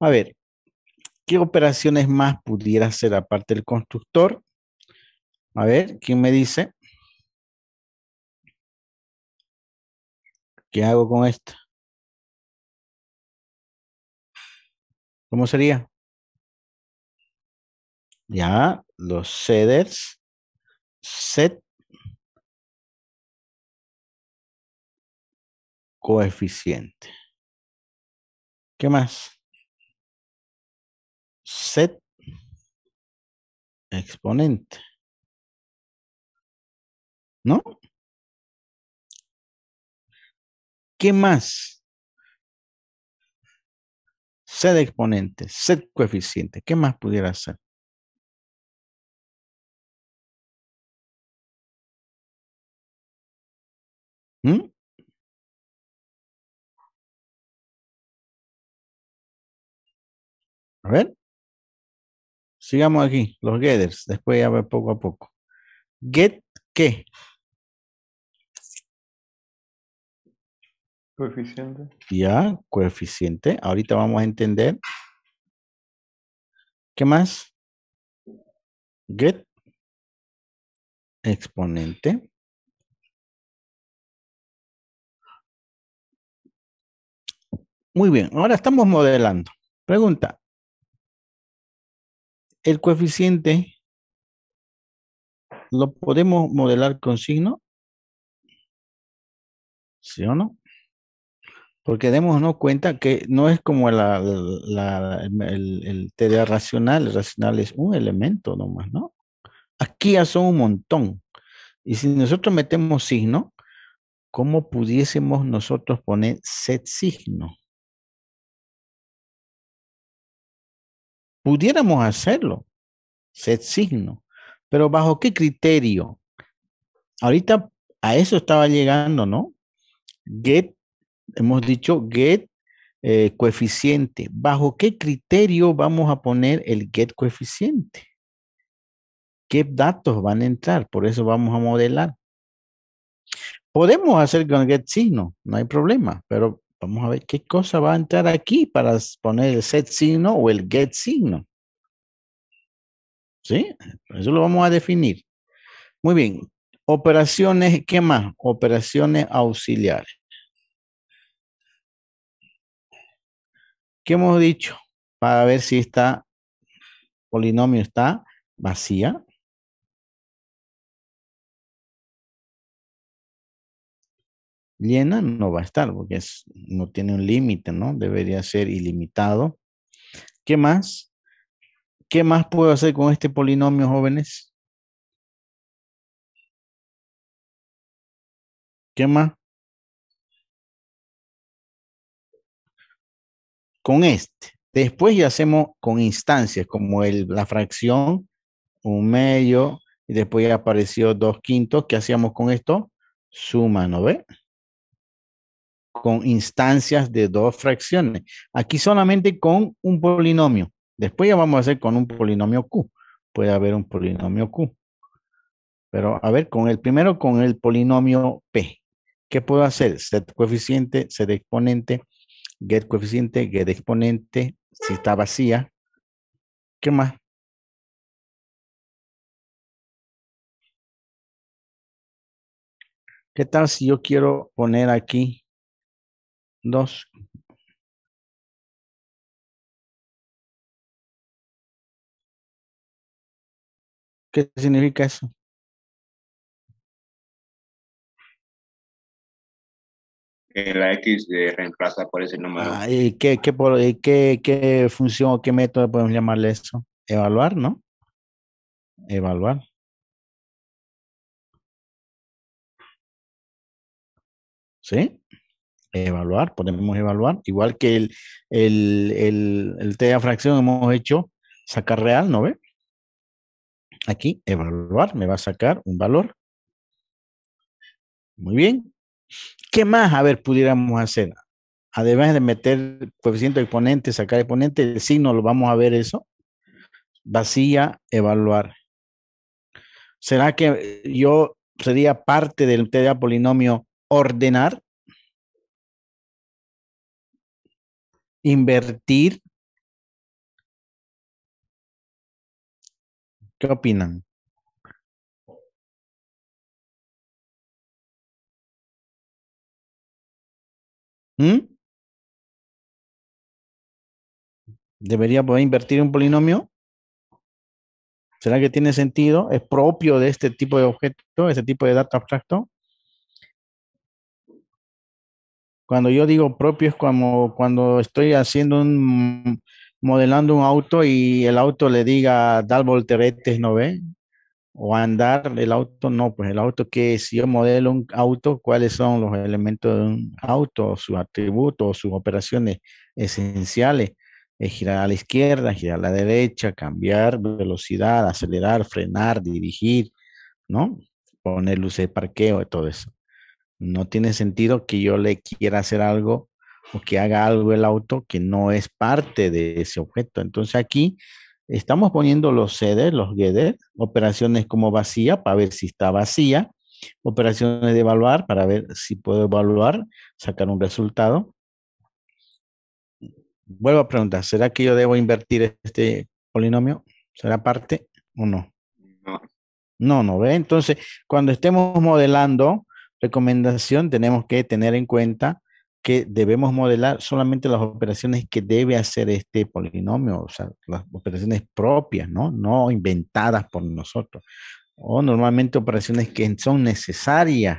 A ver, ¿qué operaciones más pudiera hacer aparte del constructor? A ver, ¿quién me dice? ¿Qué hago con esto? ¿Cómo sería? Ya, los setters, set coeficiente. ¿Qué más? Set exponente. ¿No? ¿Qué más? Set exponente, set coeficiente. ¿Qué más pudiera hacer? ¿Mm? A ver, sigamos aquí, los getters. Después ya ver poco a poco. Get, ¿qué? Coeficiente. Ya, coeficiente. Ahorita vamos a entender. ¿Qué más? Get, exponente. Muy bien, ahora estamos modelando. Pregunta, ¿el coeficiente lo podemos modelar con signo? ¿Sí o no? Porque démonos cuenta que no es como el TDA racional. El racional es un elemento nomás, ¿no? Aquí ya son un montón. Y si nosotros metemos signo, ¿cómo pudiésemos nosotros poner set signo? Pudiéramos hacerlo, set signo, pero ¿bajo qué criterio? Ahorita a eso estaba llegando, ¿no? Get, hemos dicho get coeficiente. ¿Bajo qué criterio vamos a poner el get coeficiente? ¿Qué datos van a entrar? Por eso vamos a modelar. Podemos hacer con get signo, no hay problema, pero vamos a ver qué cosa va a entrar aquí para poner el set signo o el get signo. ¿Sí? Eso lo vamos a definir. Muy bien. Operaciones, ¿qué más? Operaciones auxiliares. ¿Qué hemos dicho? Para ver si esta polinomio está vacía. Llena no va a estar porque no tiene un límite, ¿no? Debería ser ilimitado. ¿Qué más? ¿Qué más puedo hacer con este polinomio, jóvenes? ¿Qué más? Con este. Después ya hacemos con instancias, como la fracción, un medio, y después ya apareció 2/5. ¿Qué hacíamos con esto? Suma, ¿no ve? Con instancias de dos fracciones. Aquí solamente con un polinomio. Después ya vamos a hacer con un polinomio Q. Puede haber un polinomio Q. Pero a ver, con el primero, con el polinomio P. ¿Qué puedo hacer? Set coeficiente, set exponente, get coeficiente, get exponente, si está vacía. ¿Qué más? ¿Qué tal si yo quiero poner aquí dos? ¿Qué significa eso? La X se reemplaza por ese número. ¿Y qué función o qué método podemos llamarle eso? Evaluar, ¿no? Evaluar. ¿Sí? Evaluar, podemos evaluar. Igual que el T de fracción hemos hecho sacar real, ¿no ve? Aquí, evaluar, me va a sacar un valor. Muy bien. ¿Qué más, a ver, pudiéramos hacer? Además de meter coeficiente exponente, sacar exponente, el signo lo vamos a ver eso. Vacía, evaluar. ¿Será que yo sería parte del TDA polinomio ordenar, invertir? ¿Qué opinan? ¿Mm? ¿Debería poder invertir un polinomio? ¿Será que tiene sentido? ¿Es propio de este tipo de objeto, este tipo de dato abstracto? Cuando yo digo propio es como cuando estoy haciendo modelando un auto y el auto le diga dar volteretes, ¿no ve? O andar el auto, no, pues el auto que si yo modelo un auto, ¿cuáles son los elementos de un auto, sus atributos, sus operaciones esenciales? Es girar a la izquierda, girar a la derecha, cambiar velocidad, acelerar, frenar, dirigir, ¿no? Poner luces de parqueo y todo eso. No tiene sentido que yo le quiera hacer algo o que haga algo el auto que no es parte de ese objeto. Entonces aquí estamos poniendo los setters, los getters, operaciones como vacía para ver si está vacía, operaciones de evaluar para ver si puedo evaluar, sacar un resultado. Vuelvo a preguntar, ¿será que yo debo invertir este polinomio? ¿Será parte o no? No, No, no ve. Entonces, cuando estemos modelando, recomendación, tenemos que tener en cuenta que debemos modelar solamente las operaciones que debe hacer este polinomio, o sea, las operaciones propias, ¿no? No inventadas por nosotros. O normalmente operaciones que son necesarias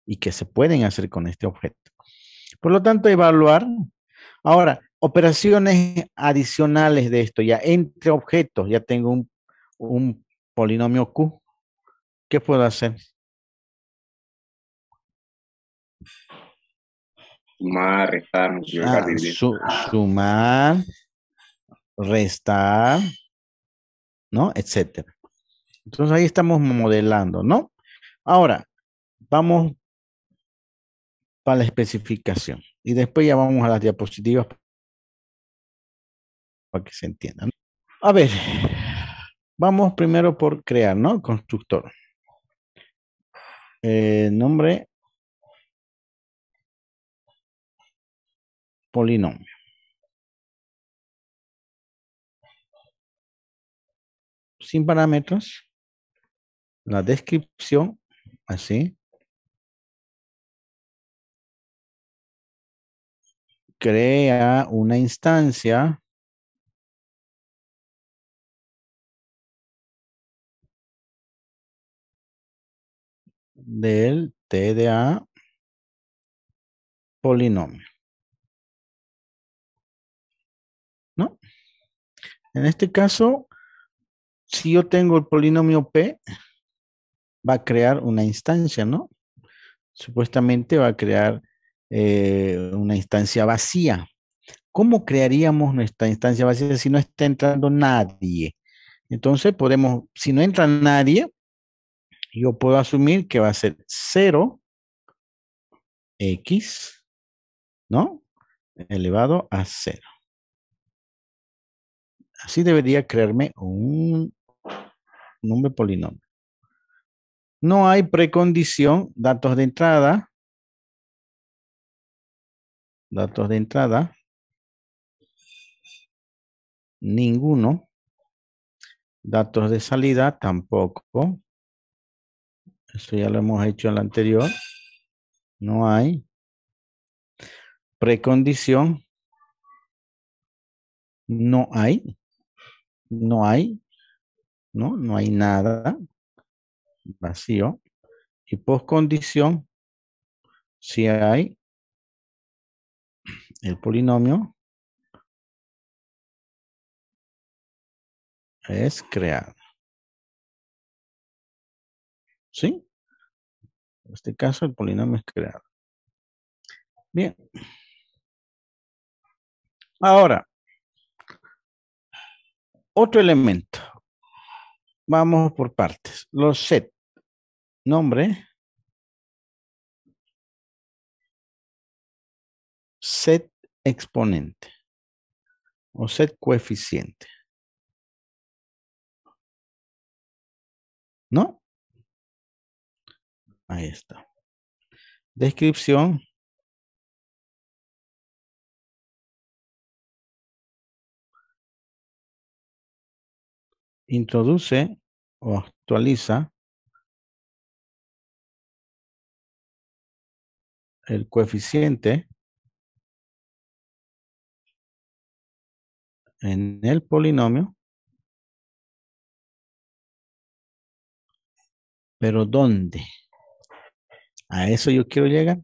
y que se pueden hacer con este objeto. Por lo tanto, evaluar. Ahora, operaciones adicionales de esto, ya entre objetos, ya tengo un polinomio Q. ¿Qué puedo hacer? sumar, restar, multiplicar, dividir. Sumar, restar, ¿no? Etcétera. Entonces ahí estamos modelando, ¿no? Ahora, vamos para la especificación y después ya vamos a las diapositivas para que se entiendan. A ver, vamos primero por crear, ¿no? Constructor. Nombre, polinomio. Sin parámetros. La descripción, así. Crea una instancia del TDA polinomio, ¿no? En este caso, si yo tengo el polinomio P, va a crear una instancia, ¿no? Supuestamente va a crear una instancia vacía. ¿Cómo crearíamos nuestra instancia vacía si no está entrando nadie? Entonces podemos, si no entra nadie, yo puedo asumir que va a ser 0x, ¿no? Elevado a 0. Así debería crearme un nombre polinomio. No hay precondición, datos de entrada, ninguno, datos de salida tampoco, eso ya lo hemos hecho en la anterior, no hay precondición, no hay, no hay, no, no hay nada, vacío, y postcondición, sí hay, el polinomio es creado. ¿Sí? En este caso, el polinomio es creado. Bien. Ahora, otro elemento. Vamos por partes. Los set. Nombre. Set exponente. O set coeficiente. ¿No? Ahí está. Descripción. Introduce o actualiza el coeficiente en el polinomio. ¿Pero dónde? A eso yo quiero llegar.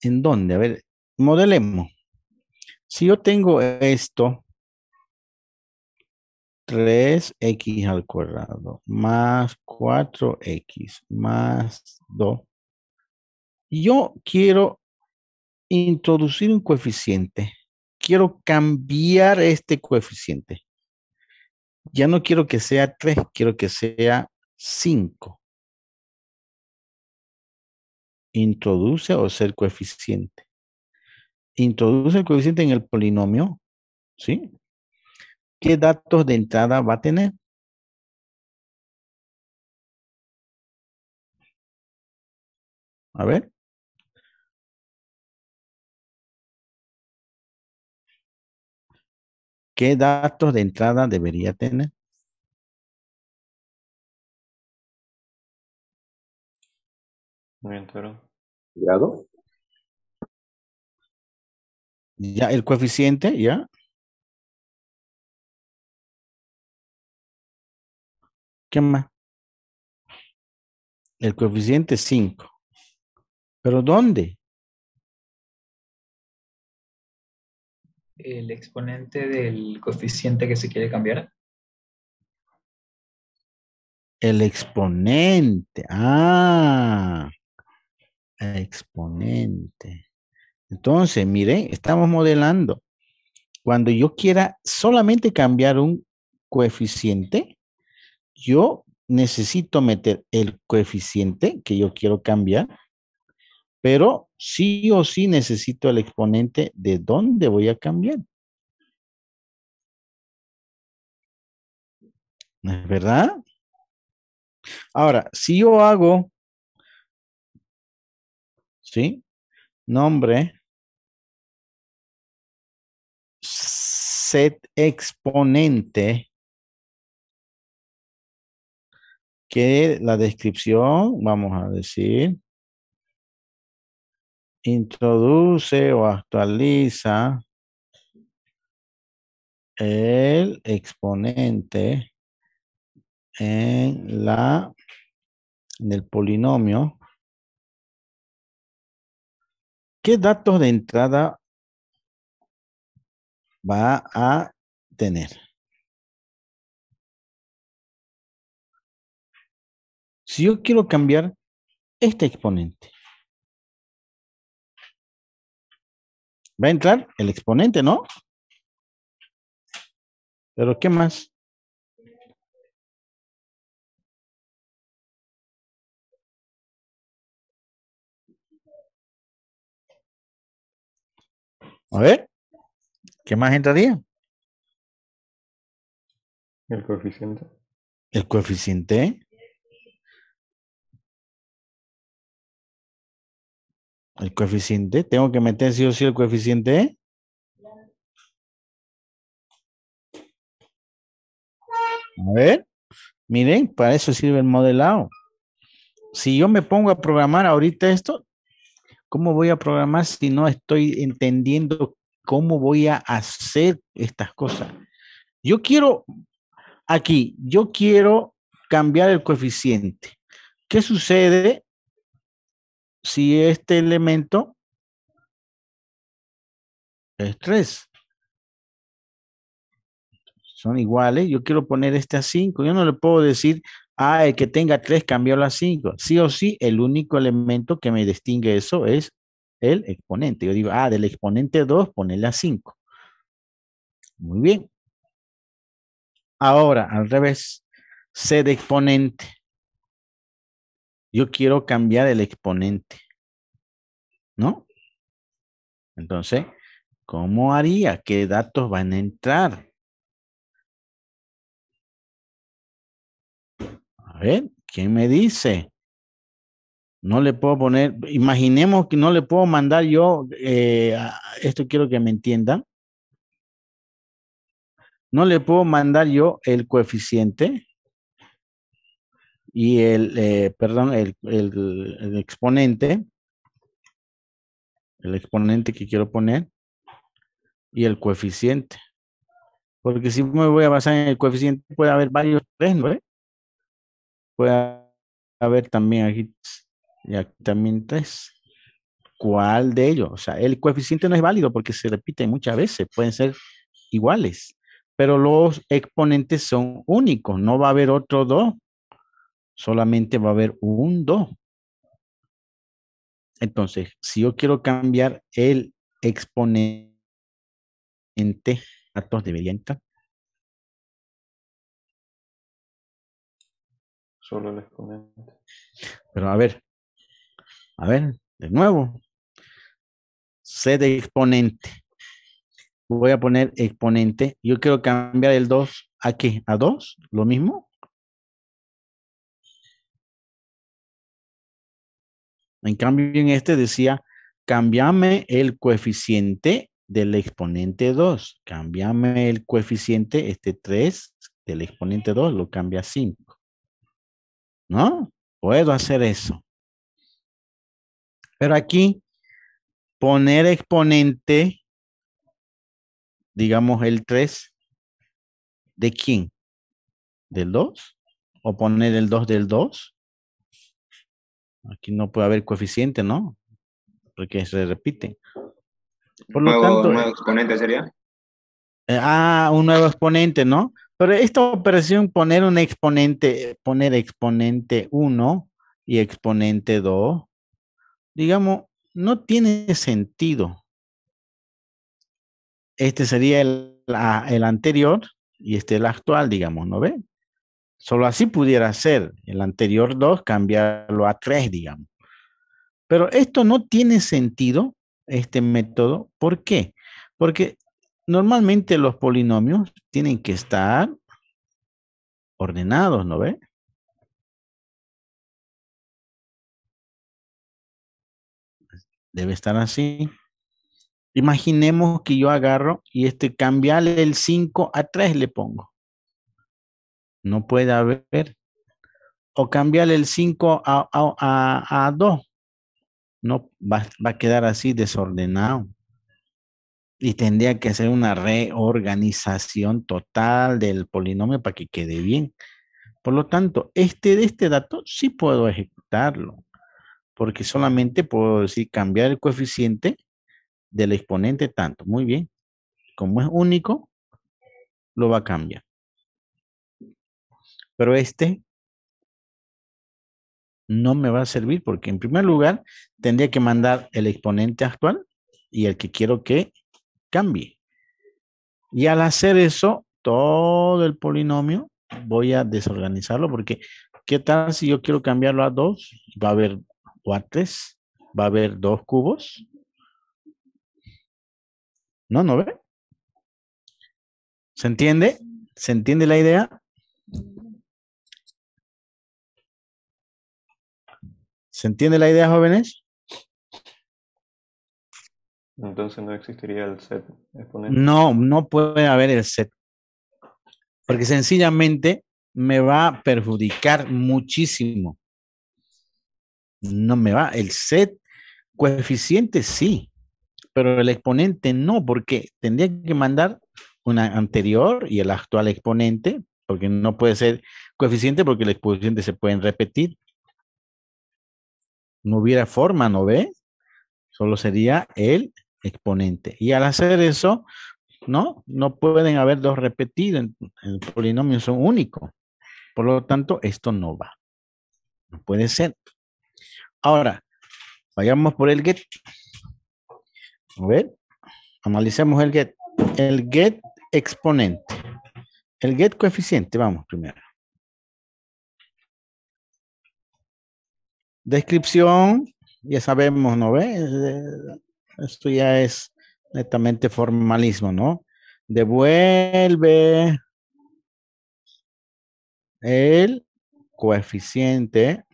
¿En dónde? A ver, modelemos. Si yo tengo esto, 3x al cuadrado más 4x más 2. Yo quiero introducir un coeficiente. Quiero cambiar este coeficiente. Ya no quiero que sea 3, quiero que sea 5. Introduce o ser coeficiente. Introduce el coeficiente en el polinomio, ¿sí? ¿Qué datos de entrada va a tener? A ver. ¿Qué datos de entrada debería tener? Muy entero. ¿Grado? Ya, el coeficiente, ya. ¿Qué más? El coeficiente 5. ¿Pero dónde? El exponente del coeficiente que se quiere cambiar. El exponente. Ah, exponente. Entonces, miren, estamos modelando. Cuando yo quiera solamente cambiar un coeficiente, yo necesito meter el coeficiente que yo quiero cambiar, pero sí o sí necesito el exponente de dónde voy a cambiar. ¿No es verdad? Ahora, si yo hago, ¿sí? Nombre, set exponente, que la descripción, vamos a decir, introduce o actualiza el exponente en el polinomio. ¿Qué datos de entrada va a tener? Si yo quiero cambiar este exponente, va a entrar el exponente, ¿no? Pero ¿qué más? A ver, ¿qué más entraría? El coeficiente. El coeficiente. El coeficiente. Tengo que meter sí o sí el coeficiente. A ver, miren, para eso sirve el modelado. Si yo me pongo a programar ahorita esto, ¿cómo voy a programar si no estoy entendiendo cómo voy a hacer estas cosas? Yo quiero, aquí, yo quiero cambiar el coeficiente. ¿Qué sucede si este elemento es 3. Son iguales. Yo quiero poner este a 5. Yo no le puedo decir, el que tenga 3 cambiarlo a 5. Sí o sí, el único elemento que me distingue eso es el exponente. Yo digo, del exponente 2, ponerle a 5. Muy bien. Ahora, al revés, C de exponente. Yo quiero cambiar el exponente, ¿no? Entonces, ¿cómo haría? ¿Qué datos van a entrar? A ver, ¿quién me dice? No le puedo poner, imaginemos que no le puedo mandar yo, esto quiero que me entiendan, no le puedo mandar yo el coeficiente y perdón, el exponente que quiero poner y el coeficiente. Porque si me voy a basar en el coeficiente, puede haber varios tres, ¿no? Puede haber también aquí, y aquí también 3. ¿Cuál de ellos? O sea, el coeficiente no es válido porque se repite muchas veces, pueden ser iguales, pero los exponentes son únicos, no va a haber otro 2, solamente va a haber un 2. Entonces, si yo quiero cambiar el exponente, datos deberían entrar. Solo el exponente. Pero a ver, de nuevo, C de exponente. Voy a poner exponente. Yo quiero cambiar el 2 a qué? ¿A 2? ¿Lo mismo? En cambio, en este decía, cambiame el coeficiente del exponente 2. Cambiame el coeficiente, este 3 del exponente 2, lo cambia a 5. ¿No? Puedo hacer eso. Pero aquí, poner exponente, digamos el 3, ¿de quién? ¿Del 2? ¿O poner el 2 del 2? Aquí no puede haber coeficiente, ¿no? Porque se repite. Por lo tanto, Nuevo exponente sería. un nuevo exponente, ¿no? Pero esta operación, poner exponente 1 y exponente 2, digamos, no tiene sentido. Este sería el anterior y este el actual, digamos, ¿no ve? Solo así pudiera ser el anterior 2, cambiarlo a 3, digamos. Pero esto no tiene sentido, este método. ¿Por qué? Porque normalmente los polinomios tienen que estar ordenados, ¿no ve? Debe estar así. Imaginemos que yo agarro y cambiarle el 5 a 3 le pongo. No puede haber. O cambiarle el 5 a 2. No, va a quedar así desordenado. Y tendría que hacer una reorganización total del polinomio para que quede bien. Por lo tanto, de este dato sí puedo ejecutarlo, porque solamente puedo decir cambiar el coeficiente del exponente tanto. Muy bien. Como es único, lo va a cambiar. Pero no me va a servir porque en primer lugar tendría que mandar el exponente actual y el que quiero que cambie. Y al hacer eso, todo el polinomio voy a desorganizarlo porque ¿qué tal si yo quiero cambiarlo a 2? Va a haber, o a 3, va a haber 2 cubos. ¿No ve? ¿Se entiende? ¿Se entiende la idea? ¿Se entiende la idea, jóvenes? Entonces no existiría el set exponente. No puede haber el set. Porque sencillamente me va a perjudicar muchísimo. No me va. El set coeficiente sí, pero el exponente no, porque tendría que mandar una anterior y el actual exponente, porque no puede ser coeficiente porque el exponente se pueden repetir. No hubiera forma, ¿no ve? Solo sería el exponente. Y al hacer eso, no pueden haber dos repetidos. El polinomio son únicos. Por lo tanto, esto no va. No puede ser. Ahora, vayamos por el get. A ver, analicemos el get. El get exponente. El get coeficiente, vamos primero. Descripción, ya sabemos, ¿no ve? Esto ya es netamente formalismo, ¿no? Devuelve el coeficiente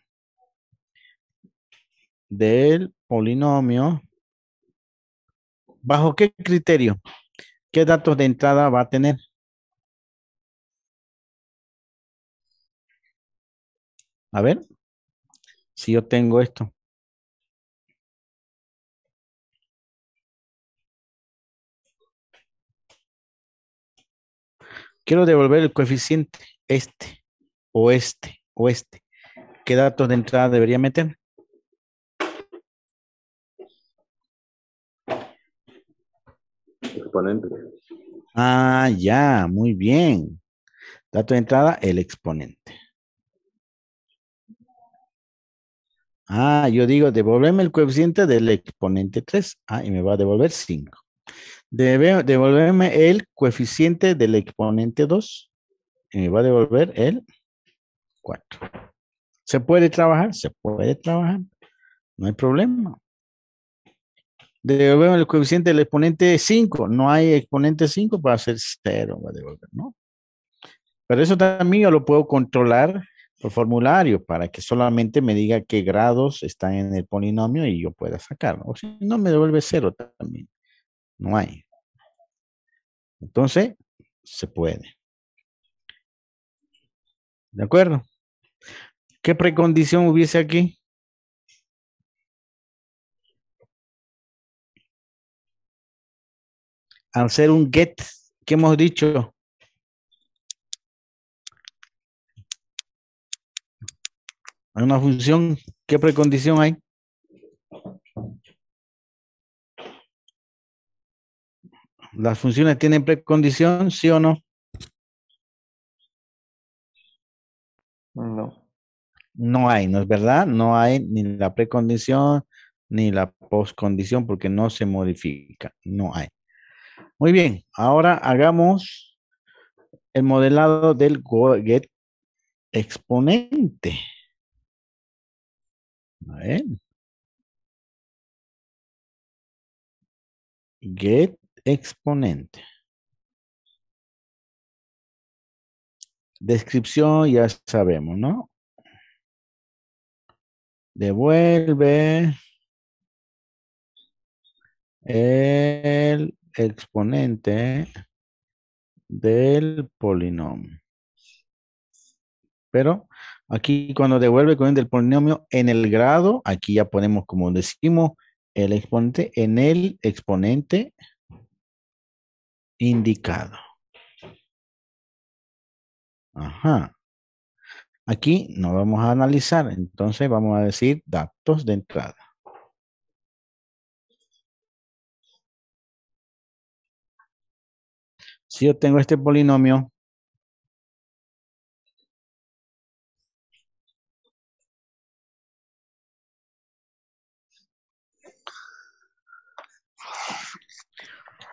del polinomio. ¿Bajo qué criterio? ¿Qué datos de entrada va a tener? A ver, si yo tengo esto. Quiero devolver el coeficiente o este. ¿Qué datos de entrada debería meter? Exponente. Ah, ya, muy bien. Dato de entrada, el exponente. Ah, yo digo, devolverme el coeficiente del exponente 3. Ah, y me va a devolver 5. Devolverme el coeficiente del exponente 2. Y me va a devolver el 4. ¿Se puede trabajar? Se puede trabajar. No hay problema. Devolvemos el coeficiente del exponente 5. No hay exponente 5 para hacer 0. Va a devolver, ¿no? Pero eso también yo lo puedo controlar por formulario para que solamente me diga qué grados están en el polinomio y yo pueda sacarlo. O si no, me devuelve 0 también. No hay. Entonces, se puede. ¿De acuerdo? ¿Qué precondición hubiese aquí? Al ser un get, ¿qué hemos dicho? Hay una función, ¿qué precondición hay? ¿Las funciones tienen precondición, sí o no? No. No hay, ¿no es verdad? No hay ni la precondición ni la postcondición porque no se modifica. No hay. Muy bien, ahora hagamos el modelado del get exponente. A ver. Get exponente. Descripción ya sabemos, ¿no? Devuelve el exponente del polinomio. Pero aquí cuando devuelve el exponente del polinomio en el grado, aquí ya ponemos como decimos el exponente en el exponente indicado. Ajá. Aquí no vamos a analizar, entonces vamos a decir datos de entrada. Si yo tengo este polinomio,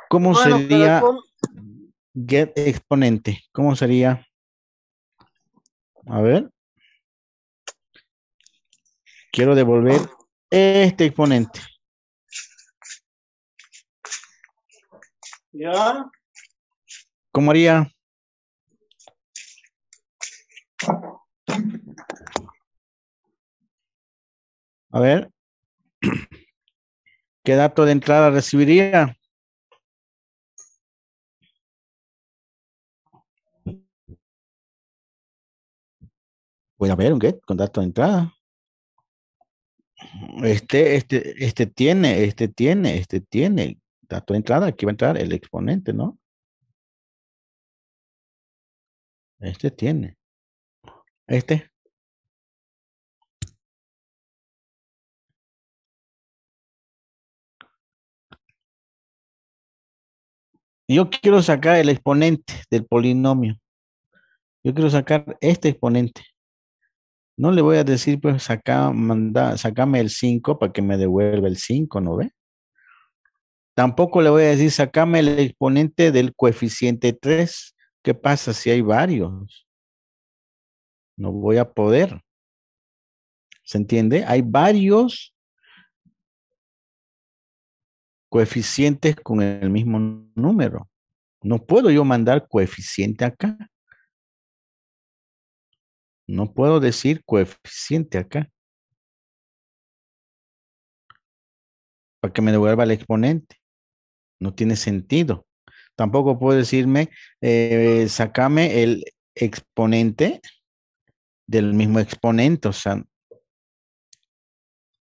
¿cómo sería get exponente? ¿Cómo sería? A ver. Quiero devolver este exponente. ¿Ya? ¿Cómo haría? A ver. ¿Qué dato de entrada recibiría? Voy a ver un get con dato de entrada. Este tiene dato de entrada. Aquí va a entrar el exponente, ¿no? Este tiene. Este. Yo quiero sacar el exponente del polinomio. Yo quiero sacar este exponente. No le voy a decir, pues, sacame el 5 para que me devuelva el 5, ¿no ve? Tampoco le voy a decir, sacame el exponente del coeficiente 3. ¿Qué pasa si hay varios? No voy a poder. ¿Se entiende? Hay varios coeficientes con el mismo número. No puedo yo mandar coeficiente acá. No puedo decir coeficiente acá para que me devuelva el exponente. No tiene sentido. Tampoco puedo decirme, sacame el exponente del mismo exponente. O sea,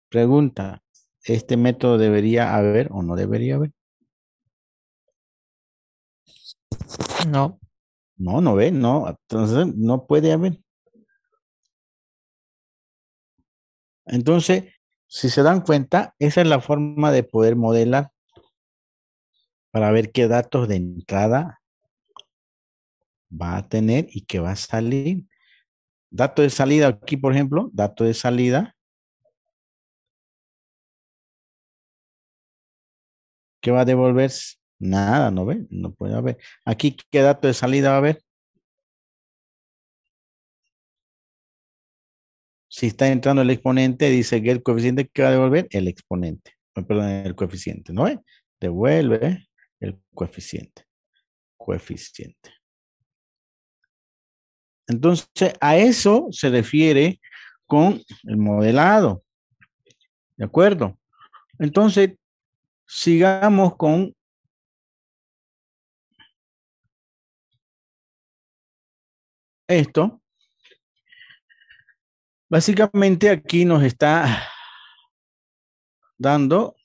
pregunta, ¿este método debería haber o no debería haber? No. No, no ve, no. Entonces, no puede haber. Entonces, si se dan cuenta, esa es la forma de poder modelar para ver qué datos de entrada va a tener y qué va a salir. Dato de salida aquí, por ejemplo, dato de salida. ¿Qué va a devolverse? Nada, ¿no ve? No puede haber. Aquí, ¿qué dato de salida va a haber? Si está entrando el exponente, dice que el coeficiente que va a devolver, el exponente. Perdón, el coeficiente, ¿no ve? Devuelve el coeficiente. Coeficiente. Entonces, a eso se refiere con el modelado. ¿De acuerdo? Entonces, sigamos con esto. Básicamente aquí nos está dando,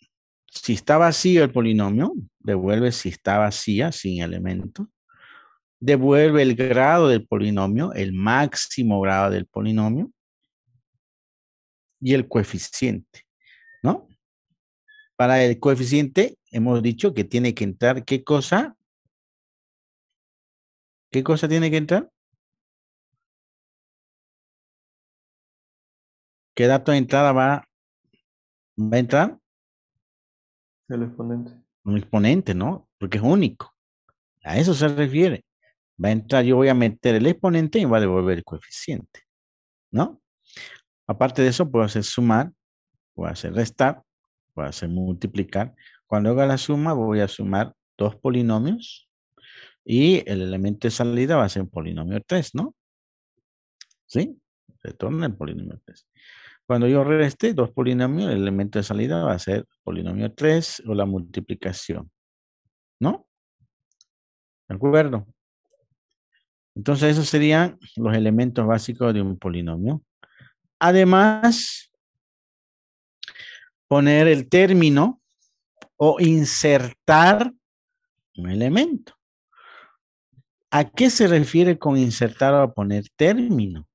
si está vacío el polinomio, devuelve si está vacía, sin elemento. Devuelve el grado del polinomio, el máximo grado del polinomio. Y el coeficiente, ¿no? Para el coeficiente hemos dicho que tiene que entrar, ¿qué cosa? ¿Qué cosa tiene que entrar? ¿Qué dato de entrada va a entrar? El exponente. Un exponente, ¿no? Porque es único. A eso se refiere. Va a entrar, yo voy a meter el exponente y va a devolver el coeficiente, ¿no? Aparte de eso, puedo hacer sumar, puedo hacer restar, puedo hacer multiplicar. Cuando haga la suma, voy a sumar dos polinomios y el elemento de salida va a ser un polinomio 3, ¿no? ¿Sí? Retorna el polinomio 3. Cuando yo reste dos polinomios, el elemento de salida va a ser polinomio 3 o la multiplicación, ¿no? ¿De acuerdo? Entonces, esos serían los elementos básicos de un polinomio. Además, poner el término o insertar un elemento. ¿A qué se refiere con insertar o poner término?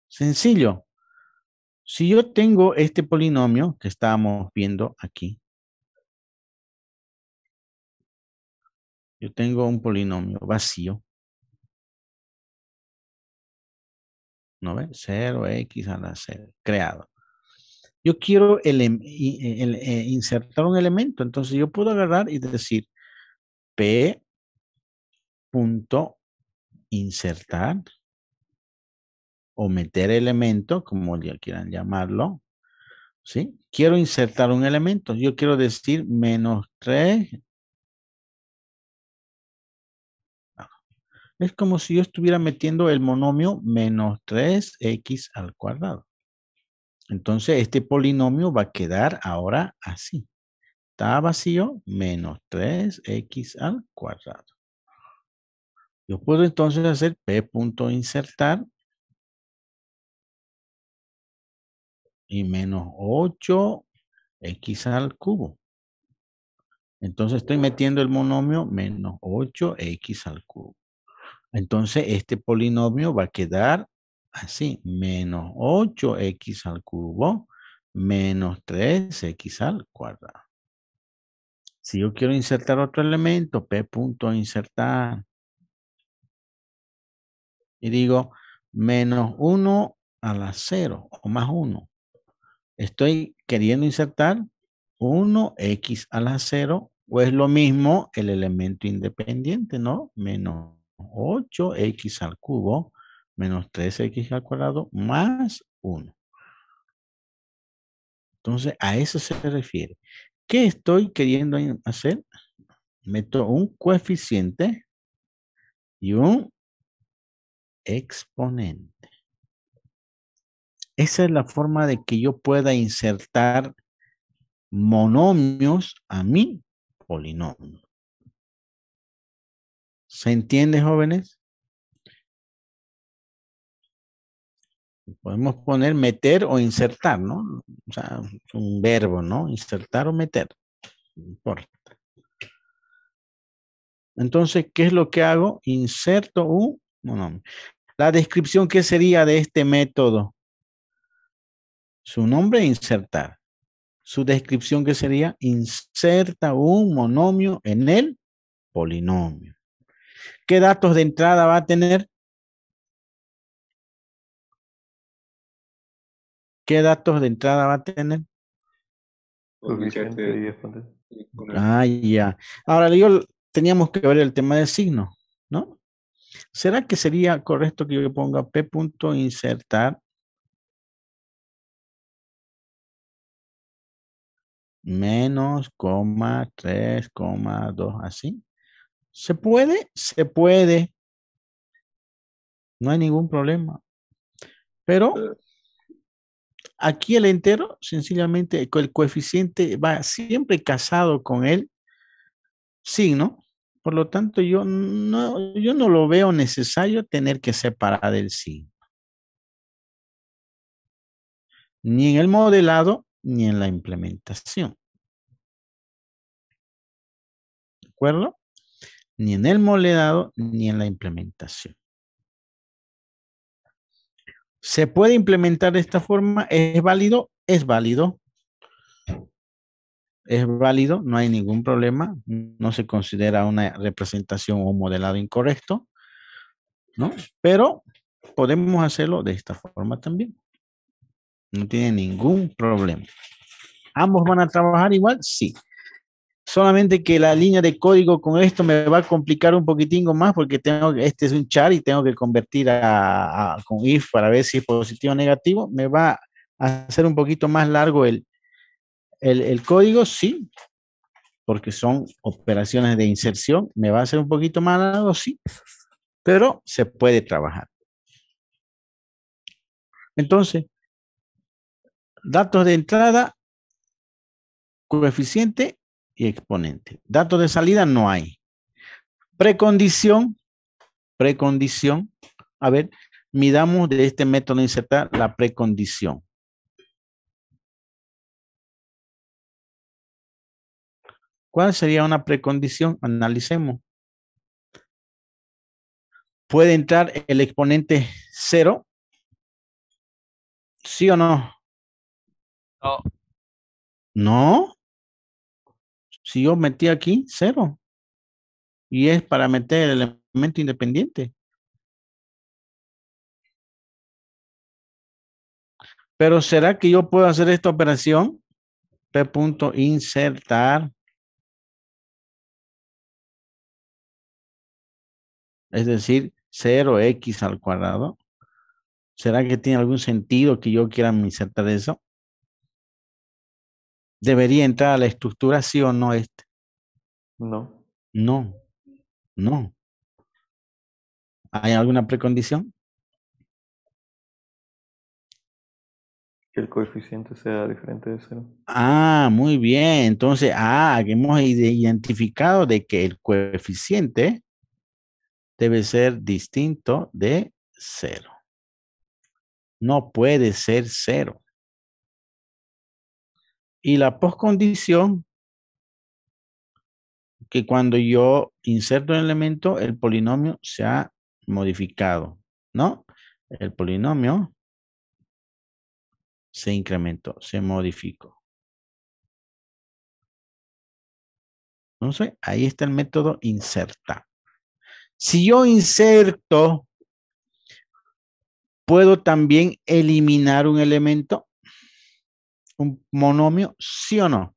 Sencillo. Si yo tengo este polinomio que estábamos viendo aquí, yo tengo un polinomio vacío, ¿no ve? 0x a la 0, creado. Yo quiero insertar un elemento, entonces yo puedo agarrar y decir p punto insertar o meter elemento, como ya quieran llamarlo, ¿sí? Quiero insertar un elemento, yo quiero decir menos 3. Es como si yo estuviera metiendo el monomio menos 3x al cuadrado. Entonces, este polinomio va a quedar ahora así. Está vacío, menos 3x al cuadrado. Yo puedo entonces hacer p punto insertar y menos 8x al cubo. Entonces estoy metiendo el monomio menos 8x al cubo. Entonces este polinomio va a quedar así, menos 8x al cubo menos 3x al cuadrado. Si yo quiero insertar otro elemento, P punto insertar, y digo menos 1 a la 0 o más 1. Estoy queriendo insertar 1x a la 0, o es lo mismo el elemento independiente, ¿no? Menos 8x al cubo menos 3x al cuadrado más 1. Entonces, a eso se refiere. ¿Qué estoy queriendo hacer? Meto un coeficiente y un exponente. Esa es la forma de que yo pueda insertar monomios a mi polinomio. ¿Se entiende, jóvenes? Podemos poner meter o insertar, ¿no? O sea, un verbo, ¿no? Insertar o meter. No importa. Entonces, ¿qué es lo que hago? Inserto un monomio. La descripción, ¿qué sería de este método? Su nombre, insertar. Su descripción, ¿qué sería? Inserta un monomio en el polinomio. ¿Qué datos de entrada va a tener? ¿Qué datos de entrada va a tener? Coeficiente y exponente. Ah, ya. Ahora, yo teníamos que ver el tema del signo, ¿no? ¿Será que sería correcto que yo ponga P punto insertar menos, coma, 3, coma, 2, así? ¿Se puede? Se puede. No hay ningún problema. Pero aquí el entero, sencillamente, el coeficiente va siempre casado con el signo. Por lo tanto, yo no lo veo necesario tener que separar el signo. Ni en el modelado, ni en la implementación. ¿De acuerdo? Ni en el modelado, ni en la implementación. ¿Se puede implementar de esta forma? ¿Es válido? Es válido. Es válido, no hay ningún problema. No se considera una representación o un modelado incorrecto, ¿no? Pero podemos hacerlo de esta forma también. No tiene ningún problema. ¿Ambos van a trabajar igual? Sí. Solamente que la línea de código con esto me va a complicar un poquitín más porque este es un char y tengo que convertir con if para ver si es positivo o negativo. Me va a hacer un poquito más largo el código, sí, porque son operaciones de inserción. Me va a hacer un poquito más largo, sí, pero se puede trabajar. Entonces, datos de entrada, coeficiente y exponente. Datos de salida no hay. Precondición. A ver, midamos de este método de insertar la precondición. ¿Cuál sería una precondición? Analicemos. ¿Puede entrar el exponente 0? ¿Sí o no? No. No. Si yo metí aquí 0. Y es para meter el elemento independiente. Pero ¿será que yo puedo hacer esta operación? P punto insertar. Es decir, 0x al cuadrado. ¿Será que tiene algún sentido que yo quiera insertar eso? ¿Debería entrar a la estructura, sí o no este? No. No, no. ¿Hay alguna precondición? Que el coeficiente sea diferente de 0. Ah, muy bien. Entonces, hemos identificado de que el coeficiente debe ser distinto de 0. No puede ser 0. Y la postcondición, que cuando yo inserto un elemento, el polinomio se ha modificado, ¿no? El polinomio se incrementó, se modificó. Entonces, ahí está el método insertar. Si yo inserto, ¿puedo también eliminar un elemento? ¿Un monomio? ¿Sí o no?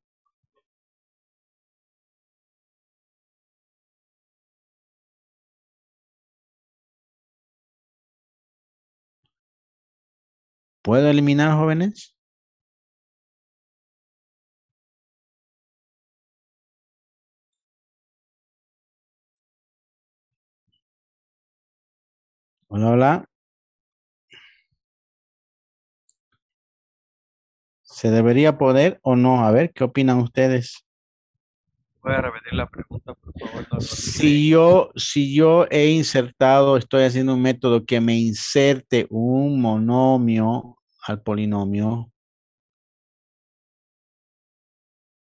¿Puedo eliminar, jóvenes? Hola, hola. ¿Se debería poder o no? A ver, ¿qué opinan ustedes? ¿Puede repetir la pregunta, por favor? No lo escuché. Si yo he insertado, estoy haciendo un método que me inserte un monomio al polinomio,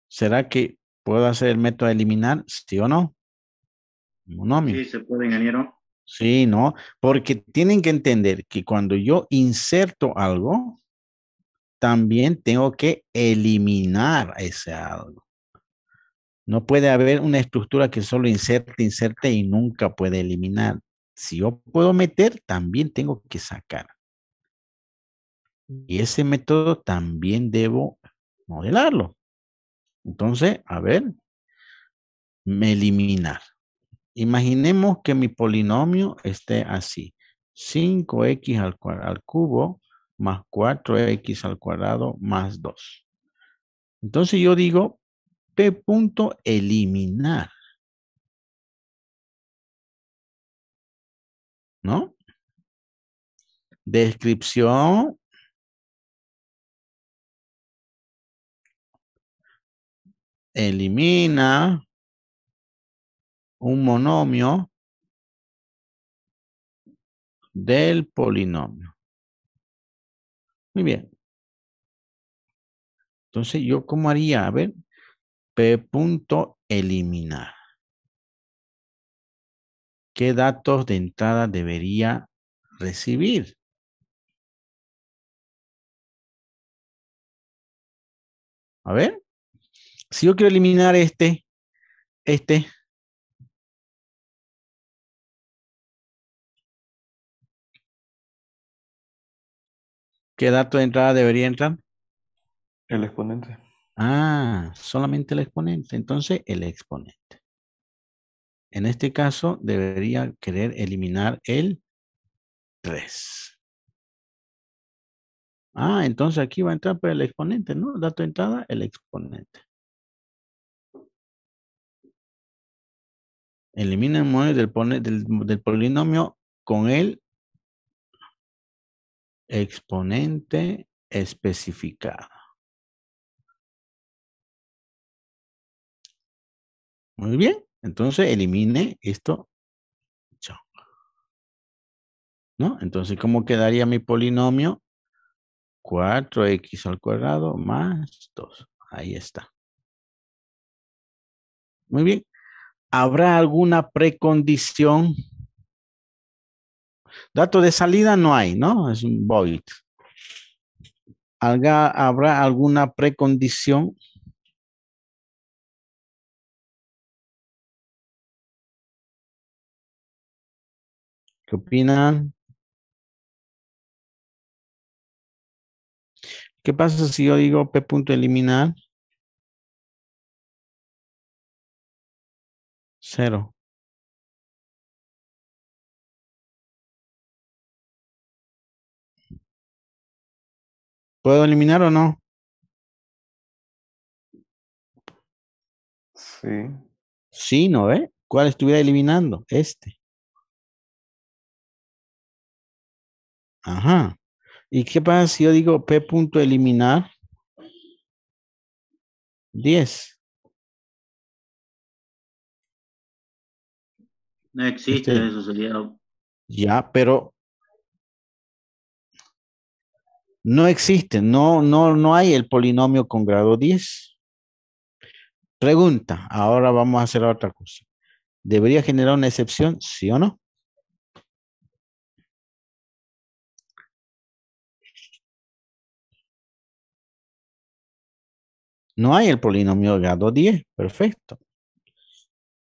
¿será que puedo hacer el método de eliminar? ¿Sí o no? Monomio. Sí, se puede, ingeniero. Sí, no, porque tienen que entender que cuando yo inserto algo, también tengo que eliminar ese algo. No puede haber una estructura que solo inserte, inserte y nunca puede eliminar. Si yo puedo meter, también tengo que sacar. Y ese método también debo modelarlo. Entonces, a ver, me eliminar. Imaginemos que mi polinomio esté así. 5x al cubo más 4x al cuadrado más 2. Entonces yo digo P punto eliminar, ¿no? Descripción, elimina un monomio del polinomio. Muy bien. Entonces, ¿yo cómo haría? A ver, P punto eliminar. ¿Qué datos de entrada debería recibir? A ver, si yo quiero eliminar este, ¿qué dato de entrada debería entrar? El exponente. Ah, solamente el exponente. Entonces, el exponente. En este caso, debería querer eliminar el 3. Ah, entonces aquí va a entrar por el exponente, ¿no? Dato de entrada, el exponente. Elimina el módulo del polinomio con el exponente especificado. Muy bien. Entonces, elimine esto. Chao. ¿No? Entonces, ¿cómo quedaría mi polinomio? 4x al cuadrado más 2. Ahí está. Muy bien. ¿Habrá alguna precondición? Dato de salida no hay, ¿no? Es un void. ¿Habrá alguna precondición? ¿Qué opinan? ¿Qué pasa si yo digo P punto eliminar? 0. ¿Puedo eliminar o no? Sí. Sí, ¿no ve? ¿Cuál estuviera eliminando? Este. Ajá. ¿Y qué pasa si yo digo P punto eliminar? 10. No existe, Este, eso sería. ya, pero no existe, no hay el polinomio con grado 10. Pregunta, ahora vamos a hacer otra cosa. ¿Debería generar una excepción? ¿Sí o no? No hay el polinomio de grado 10. Perfecto.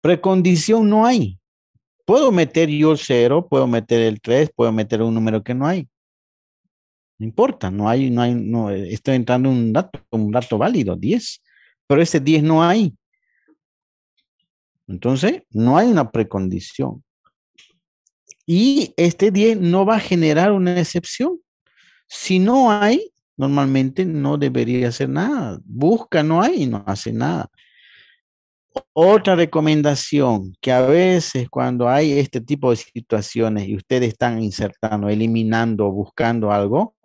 Precondición no hay. Puedo meter yo el 0, puedo meter el 3, puedo meter un número que no hay. No importa, no, estoy entrando un dato válido, 10. Pero ese 10 no hay. Entonces, no hay una precondición. Y este 10 no va a generar una excepción. Si no hay, normalmente no debería hacer nada. Busca, no hay y no hace nada. Otra recomendación, que a veces cuando hay este tipo de situaciones y ustedes están insertando, eliminando, buscando algo,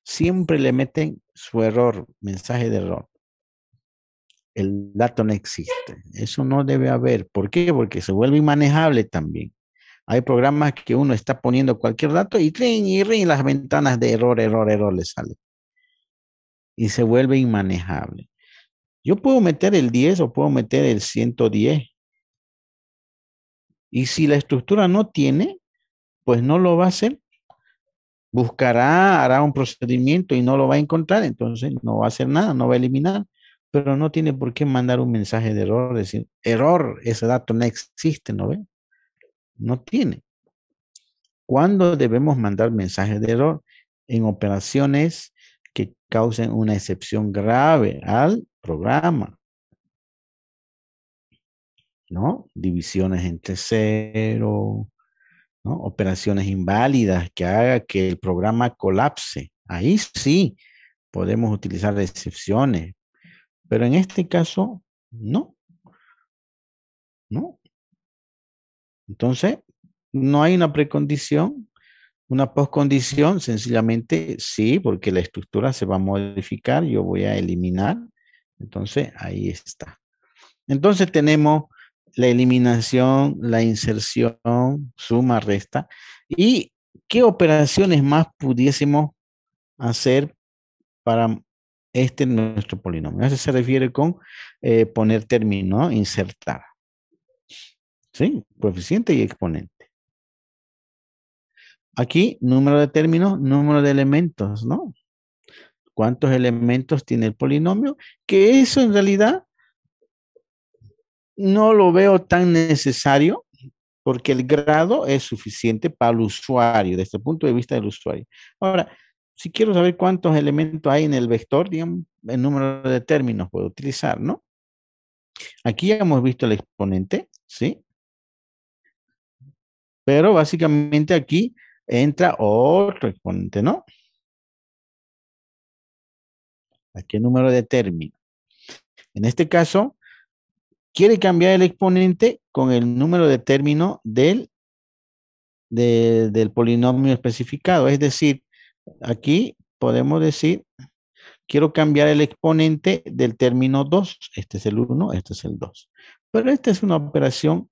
siempre le meten su error, mensaje de error. El dato no existe. Eso no debe haber. ¿Por qué? Porque se vuelve inmanejable también. Hay programas que uno está poniendo cualquier dato y ring, las ventanas de error le sale. Y se vuelve inmanejable. Yo puedo meter el 10 o puedo meter el 110. Y si la estructura no tiene, pues no lo va a hacer. Buscará, hará un procedimiento y no lo va a encontrar, entonces no va a hacer nada, no va a eliminar, pero no tiene por qué mandar un mensaje de error, decir, error, ese dato no existe, ¿no ve? No tiene. ¿Cuándo debemos mandar mensajes de error? En operaciones que causen una excepción grave al programa, ¿no? Divisiones entre cero, ¿no? Operaciones inválidas que haga que el programa colapse. Ahí sí podemos utilizar excepciones, pero en este caso, no, no. Entonces, no hay una precondición, una postcondición, sencillamente sí, porque la estructura se va a modificar, yo voy a eliminar. Entonces, ahí está. Entonces tenemos la eliminación, la inserción, suma, resta. ¿Y qué operaciones más pudiésemos hacer para nuestro polinomio? A eso se refiere con poner término, ¿no? Insertar. ¿Sí? Coeficiente y exponente. Aquí, número de términos, número de elementos, ¿no? ¿Cuántos elementos tiene el polinomio? Que eso en realidad no lo veo tan necesario porque el grado es suficiente para el usuario, desde el punto de vista del usuario. Ahora, si quiero saber cuántos elementos hay en el vector, digamos, el número de términos puedo utilizar, ¿no? Aquí ya hemos visto el exponente, ¿sí? Pero básicamente aquí entra otro exponente, ¿no? Aquí el número de términos. En este caso, quiere cambiar el exponente con el número de término del polinomio especificado. Es decir, aquí podemos decir, quiero cambiar el exponente del término 2. Este es el 1, este es el 2. Pero esta es una operación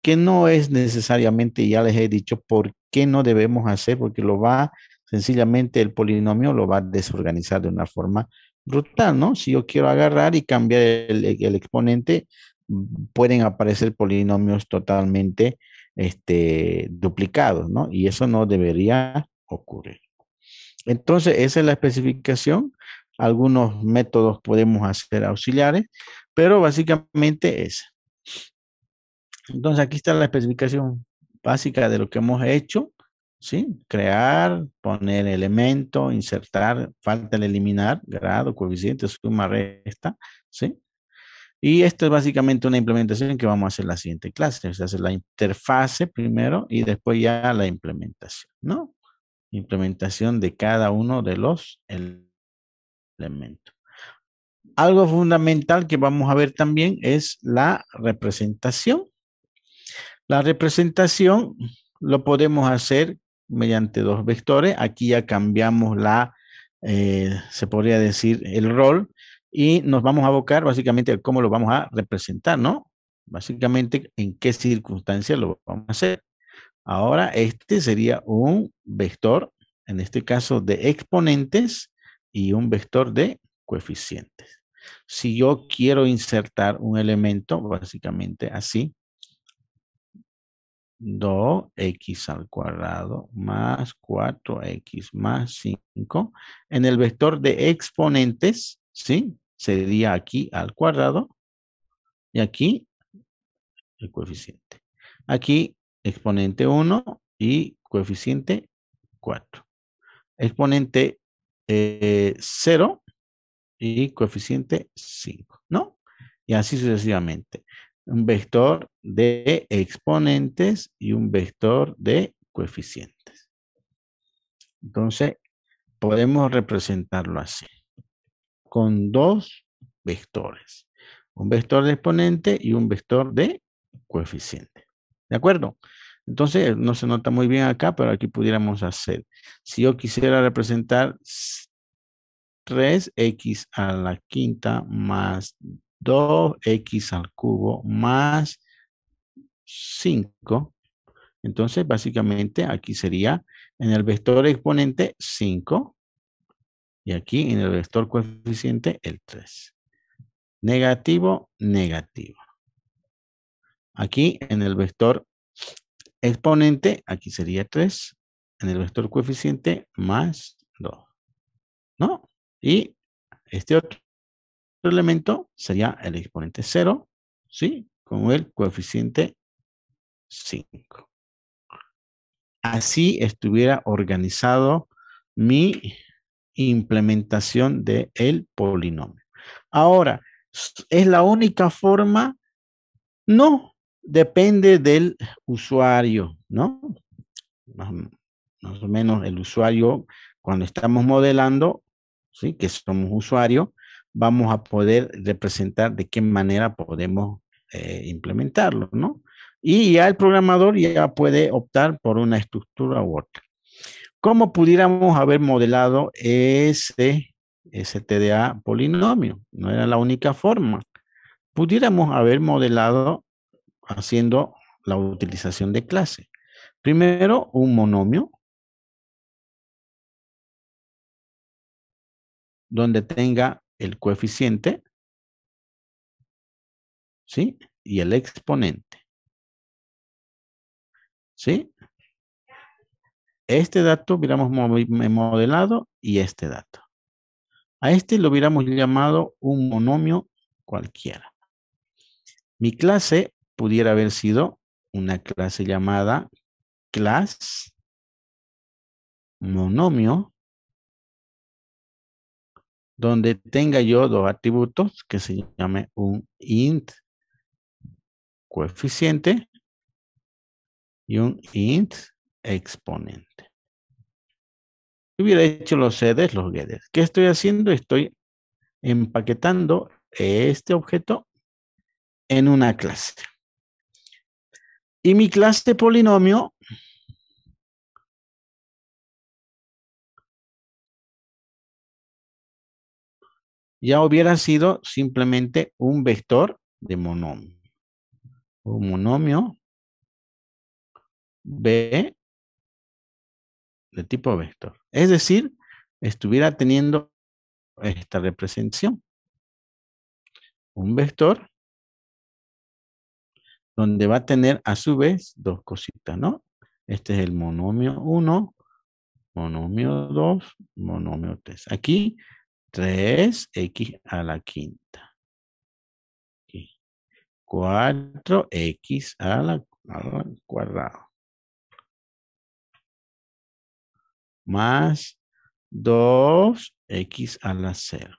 que no es necesariamente, ya les he dicho, por qué no debemos hacer, porque sencillamente el polinomio lo va a desorganizar de una forma brutal, ¿no? Si yo quiero agarrar y cambiar el exponente, pueden aparecer polinomios totalmente duplicados, ¿no? Y eso no debería ocurrir. Entonces, esa es la especificación. Algunos métodos podemos hacer auxiliares, pero básicamente es. Entonces, aquí está la especificación básica de lo que hemos hecho, ¿sí? Crear, poner elemento, insertar, falta el eliminar, grado, coeficiente, suma, resta, ¿sí? Y esto es básicamente una implementación que vamos a hacer en la siguiente clase. Se hace la interfase primero y después ya la implementación, ¿no? Implementación de cada uno de los elementos. Algo fundamental que vamos a ver también es la representación. La representación lo podemos hacer mediante dos vectores. Aquí ya cambiamos se podría decir, el rol y nos vamos a abocar básicamente a cómo lo vamos a representar, ¿no? Básicamente en qué circunstancias lo vamos a hacer. Ahora, este sería un vector, en este caso de exponentes y un vector de coeficientes. Si yo quiero insertar un elemento, básicamente así, 2x al cuadrado más 4x más 5. En el vector de exponentes, ¿sí? Sería aquí al cuadrado y aquí el coeficiente. Aquí, exponente 1 y coeficiente 4. Exponente 0 y coeficiente 5, ¿no? Y así sucesivamente. Un vector de exponentes y un vector de coeficientes. Entonces, podemos representarlo así, con dos vectores. Un vector de exponente y un vector de coeficiente. ¿De acuerdo? Entonces, no se nota muy bien acá, pero aquí pudiéramos hacer. Si yo quisiera representar 3x a la quinta más 2x al cubo más 5. Entonces, básicamente, aquí sería en el vector exponente 5 y aquí en el vector coeficiente el 3. Negativo, negativo. Aquí en el vector exponente, aquí sería 3. En el vector coeficiente más 2. ¿No? Y este otro elemento sería el exponente 0, ¿sí? Con el coeficiente 5. Así estuviera organizado mi implementación del polinomio. Ahora, ¿es la única forma? No, depende del usuario, ¿no? Más o menos el usuario, cuando estamos modelando, ¿sí? Que somos usuarios, vamos a poder representar de qué manera podemos implementarlo, ¿no? Y ya el programador ya puede optar por una estructura u otra. ¿Cómo pudiéramos haber modelado ese TDA polinomio? No era la única forma. Pudiéramos haber modelado haciendo la utilización de clase. Primero, un monomio donde tenga el coeficiente, ¿sí? Y el exponente, ¿sí? Este dato hubiéramos modelado y este dato. A este lo hubiéramos llamado un monomio cualquiera. Mi clase pudiera haber sido una clase llamada class monomio, donde tenga yo dos atributos que se llame un int coeficiente y un int exponente. Hubiera hecho los seeders, los getters. ¿Qué estoy haciendo? Estoy empaquetando este objeto en una clase. Y mi clase polinomio ya hubiera sido simplemente un vector de monomio. Un monomio B de tipo vector. Es decir, estuviera teniendo esta representación. Un vector donde va a tener a su vez dos cositas, ¿no? Este es el monomio 1, monomio 2, monomio 3. Aquí 3x a la quinta. Aquí, 4x al cuadrado. Más 2x a la 0.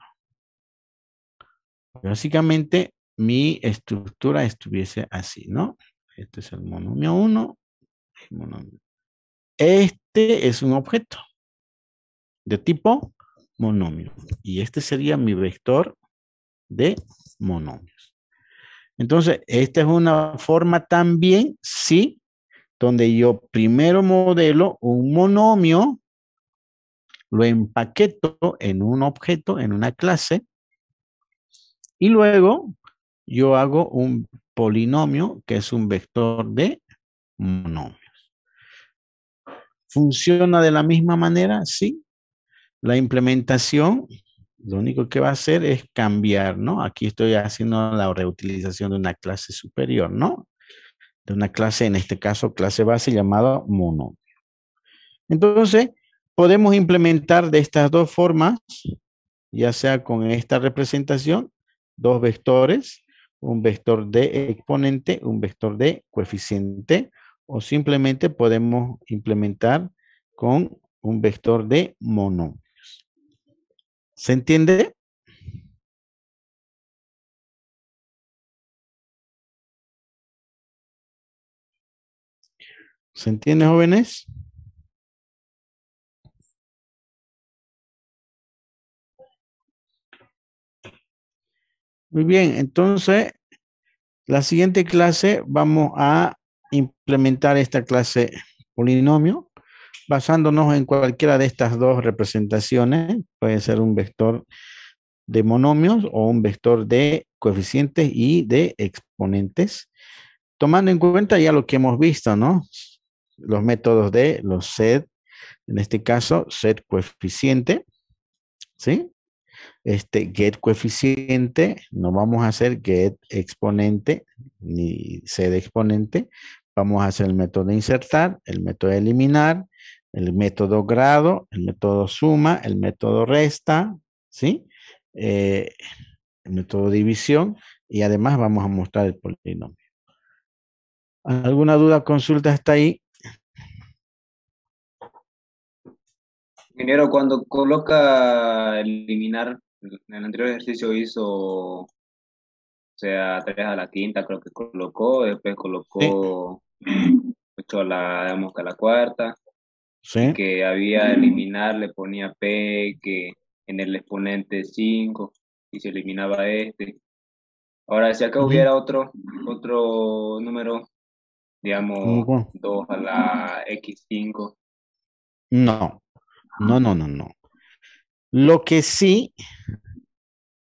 Básicamente, mi estructura estuviese así, ¿no? Este es el monomio 1. Este es un objeto de tipo monomio. Y este sería mi vector de monomios. Entonces, esta es una forma también, sí, donde yo primero modelo un monomio, lo empaqueto en un objeto, en una clase, y luego yo hago un polinomio que es un vector de monomios. ¿Funciona de la misma manera? Sí. La implementación, lo único que va a hacer es cambiar, ¿no? Aquí estoy haciendo la reutilización de una clase superior, ¿no? De una clase, en este caso, clase base llamada monomio. Entonces, podemos implementar de estas dos formas, ya sea con esta representación, dos vectores, un vector de exponente, un vector de coeficiente, o simplemente podemos implementar con un vector de monomios. ¿Se entiende? ¿Se entiende, jóvenes? Muy bien, entonces la siguiente clase vamos a implementar esta clase polinomio basándonos en cualquiera de estas dos representaciones. Puede ser un vector de monomios o un vector de coeficientes y de exponentes, tomando en cuenta ya lo que hemos visto, ¿no? Los métodos de los set, en este caso, set coeficiente, ¿sí? Get coeficiente, no vamos a hacer get exponente ni set exponente, vamos a hacer el método de insertar, el método de eliminar, el método grado, el método suma, el método resta, ¿sí? Eh, el método división y además vamos a mostrar el polinomio. ¿Alguna duda, consulta hasta ahí? Ingeniero, cuando coloca eliminar, en el anterior ejercicio hizo, o sea, 3 a la quinta creo que colocó, después Sí, colocó 8 a la, digamos que a la cuarta, y sí. que había eliminar, le ponía P, que en el exponente 5 y se eliminaba este. Ahora, si acá Ujú. hubiera otro número, ¿Cómo, digamos cómo? 2 a la X5. No, no, no, no, no. Lo que sí,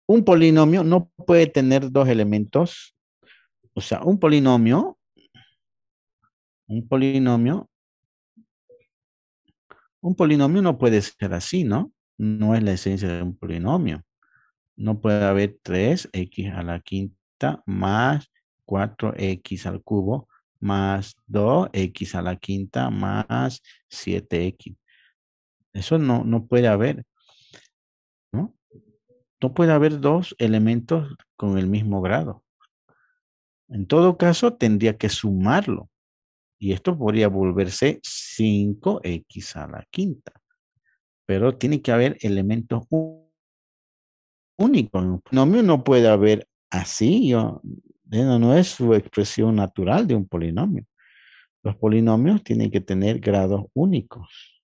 un polinomio no puede tener dos elementos. O sea, un polinomio, un polinomio no puede ser así, ¿no? No es la esencia de un polinomio. No puede haber 3x a la quinta más 4x al cubo más 2x a la quinta más 7x. Eso no puede haber, ¿no? No puede haber dos elementos con el mismo grado. En todo caso, tendría que sumarlo. Y esto podría volverse 5x a la quinta. Pero tiene que haber elementos únicos. En un polinomio no puede haber así. No es su expresión natural de un polinomio. Los polinomios tienen que tener grados únicos.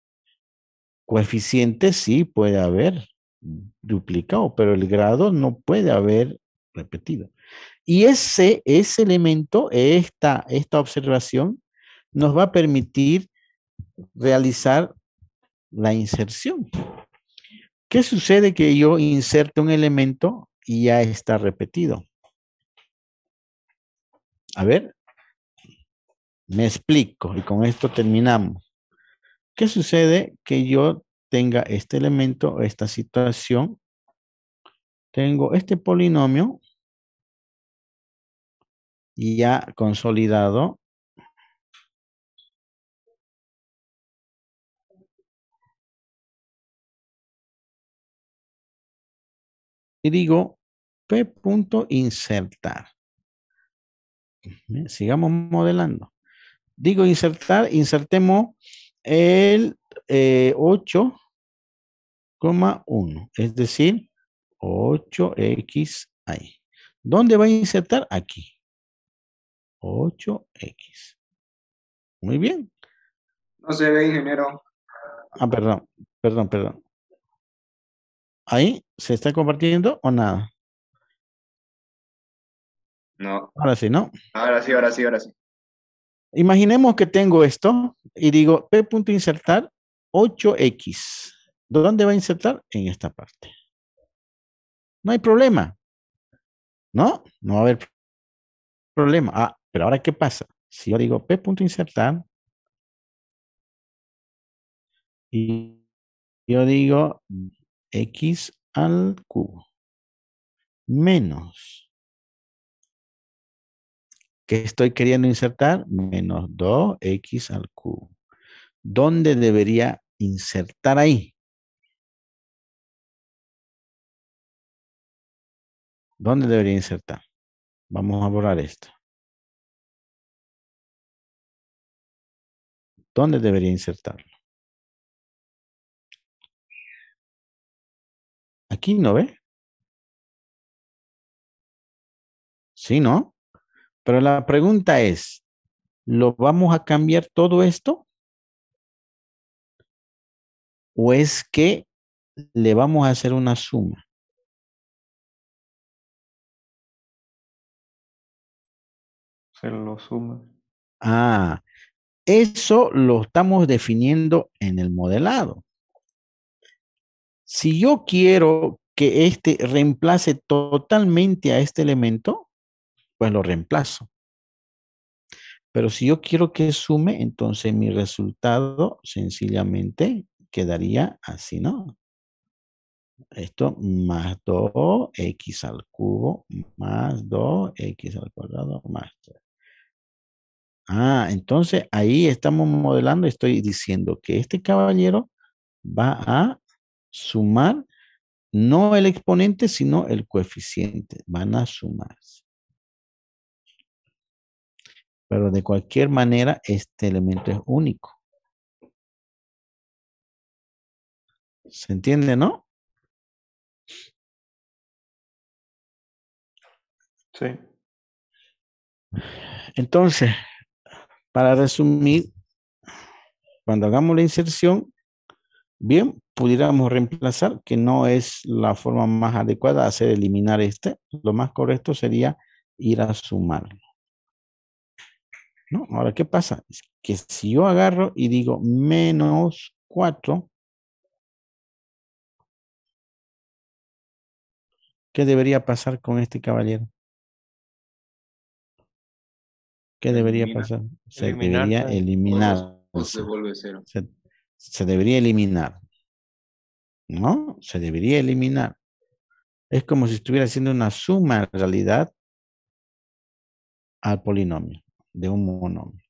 Coeficientes sí puede haber duplicado, pero el grado no puede haber repetido. Y ese elemento, esta observación, nos va a permitir realizar la inserción. ¿Qué sucede que yo inserto un elemento y ya está repetido? A ver, me explico y con esto terminamos. ¿Qué sucede que yo tenga este elemento, esta situación? Tengo este polinomio ya consolidado y digo p.insertar. Sigamos modelando. Digo insertar, insertemos el 8,1, es decir, 8x ahí. ¿Dónde va a insertar? Aquí. 8x. Muy bien. No se ve, ingeniero. Ah, perdón, perdón. ¿Ahí se está compartiendo o nada? No. Ahora sí, ¿no? Ahora sí, ahora sí, ahora sí. Imaginemos que tengo esto y digo p.insertar 8x. ¿Dónde va a insertar? En esta parte. No hay problema, ¿no? No va a haber problema. Ah, pero ahora, ¿qué pasa? Si yo digo p.insertar y yo digo x al cubo menos, ¿qué estoy queriendo insertar? Menos 2x al cubo. ¿Dónde debería insertar ahí? ¿Dónde debería insertar? Vamos a borrar esto. ¿Dónde debería insertarlo? Aquí, ¿no ve? Sí, ¿no? Pero la pregunta es, ¿lo vamos a cambiar todo esto? ¿O es que le vamos a hacer una suma? Se lo suma. Ah, eso lo estamos definiendo en el modelado. Si yo quiero que este reemplace totalmente a este elemento, pues lo reemplazo. Pero si yo quiero que sume, entonces mi resultado sencillamente quedaría así, ¿no? Esto más 2x al cubo más 2x al cuadrado más 3. Ah, entonces ahí estamos modelando, estoy diciendo que este caballero va a sumar no el exponente, sino el coeficiente. Van a sumarse. Pero de cualquier manera, este elemento es único. ¿Se entiende, no? Sí. Entonces, para resumir, cuando hagamos la inserción, bien, pudiéramos reemplazar, que no es la forma más adecuada, hacer eliminar este. Lo más correcto sería ir a sumarlo. ¿No? Ahora, ¿qué pasa? Es que si yo agarro y digo menos 4, ¿qué debería pasar con este caballero? ¿Qué debería Elimina. pasar? Se debería Eliminarse. eliminar. O se vuelve cero. Se debería eliminar. ¿No? Se debería eliminar. Es como si estuviera haciendo una suma en realidad al polinomio de un monomio.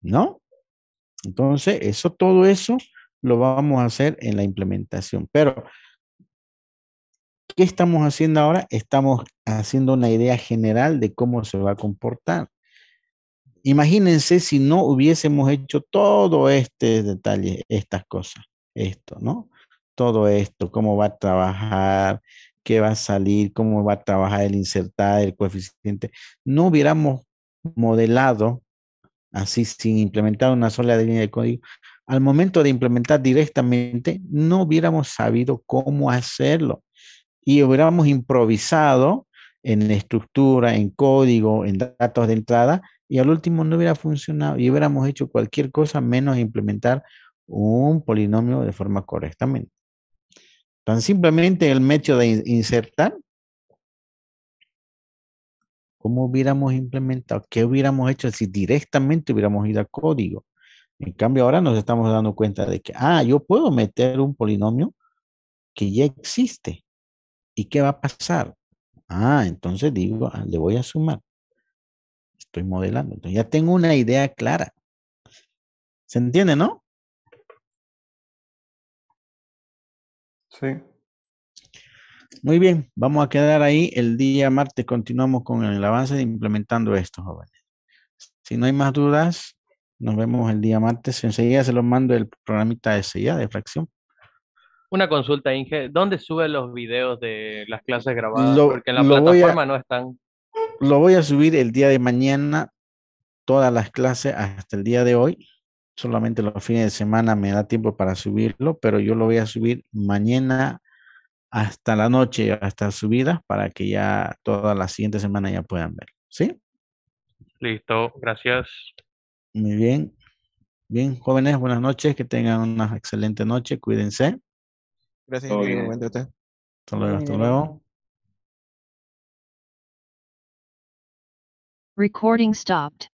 ¿No? Entonces, todo eso lo vamos a hacer en la implementación. Pero, ¿qué estamos haciendo ahora? Estamos haciendo una idea general de cómo se va a comportar. Imagínense si no hubiésemos hecho todo este detalle, estas cosas, esto, ¿no? Todo esto, cómo va a trabajar, qué va a salir, cómo va a trabajar el insertar, el coeficiente. No hubiéramos modelado así sin implementar una sola línea de código. Al momento de implementar directamente, no hubiéramos sabido cómo hacerlo y hubiéramos improvisado en estructura, en código, en datos de entrada, y al último no hubiera funcionado y hubiéramos hecho cualquier cosa menos implementar un polinomio de forma correctamente. Tan simplemente el método de insertar, ¿cómo hubiéramos implementado? ¿Qué hubiéramos hecho si directamente hubiéramos ido a código? En cambio, ahora nos estamos dando cuenta de que, yo puedo meter un polinomio que ya existe. ¿Y qué va a pasar? Entonces digo, le voy a sumar. Estoy modelando. Entonces ya tengo una idea clara. ¿Se entiende, no? Sí. Muy bien, vamos a quedar ahí. El día martes continuamos con el avance de implementando esto, jóvenes. Si no hay más dudas, nos vemos el día martes. Enseguida se los mando el programita ese ya de fracción. Una consulta, Inge. ¿Dónde sube los videos de las clases grabadas? Lo, Porque en la lo voy a, plataforma no están. lo voy a subir el día de mañana, todas las clases hasta el día de hoy. Solamente los fines de semana me da tiempo para subirlo, pero yo lo voy a subir mañana hasta la noche, hasta subidas, para que ya toda la siguiente semana ya puedan ver. ¿Sí? Listo, gracias. Muy bien. Bien, jóvenes, buenas noches. Que tengan una excelente noche. Cuídense. Gracias, Todo ingeniero. bien. Buen día. Hasta luego, hasta Ingeniero. luego. Recording stopped.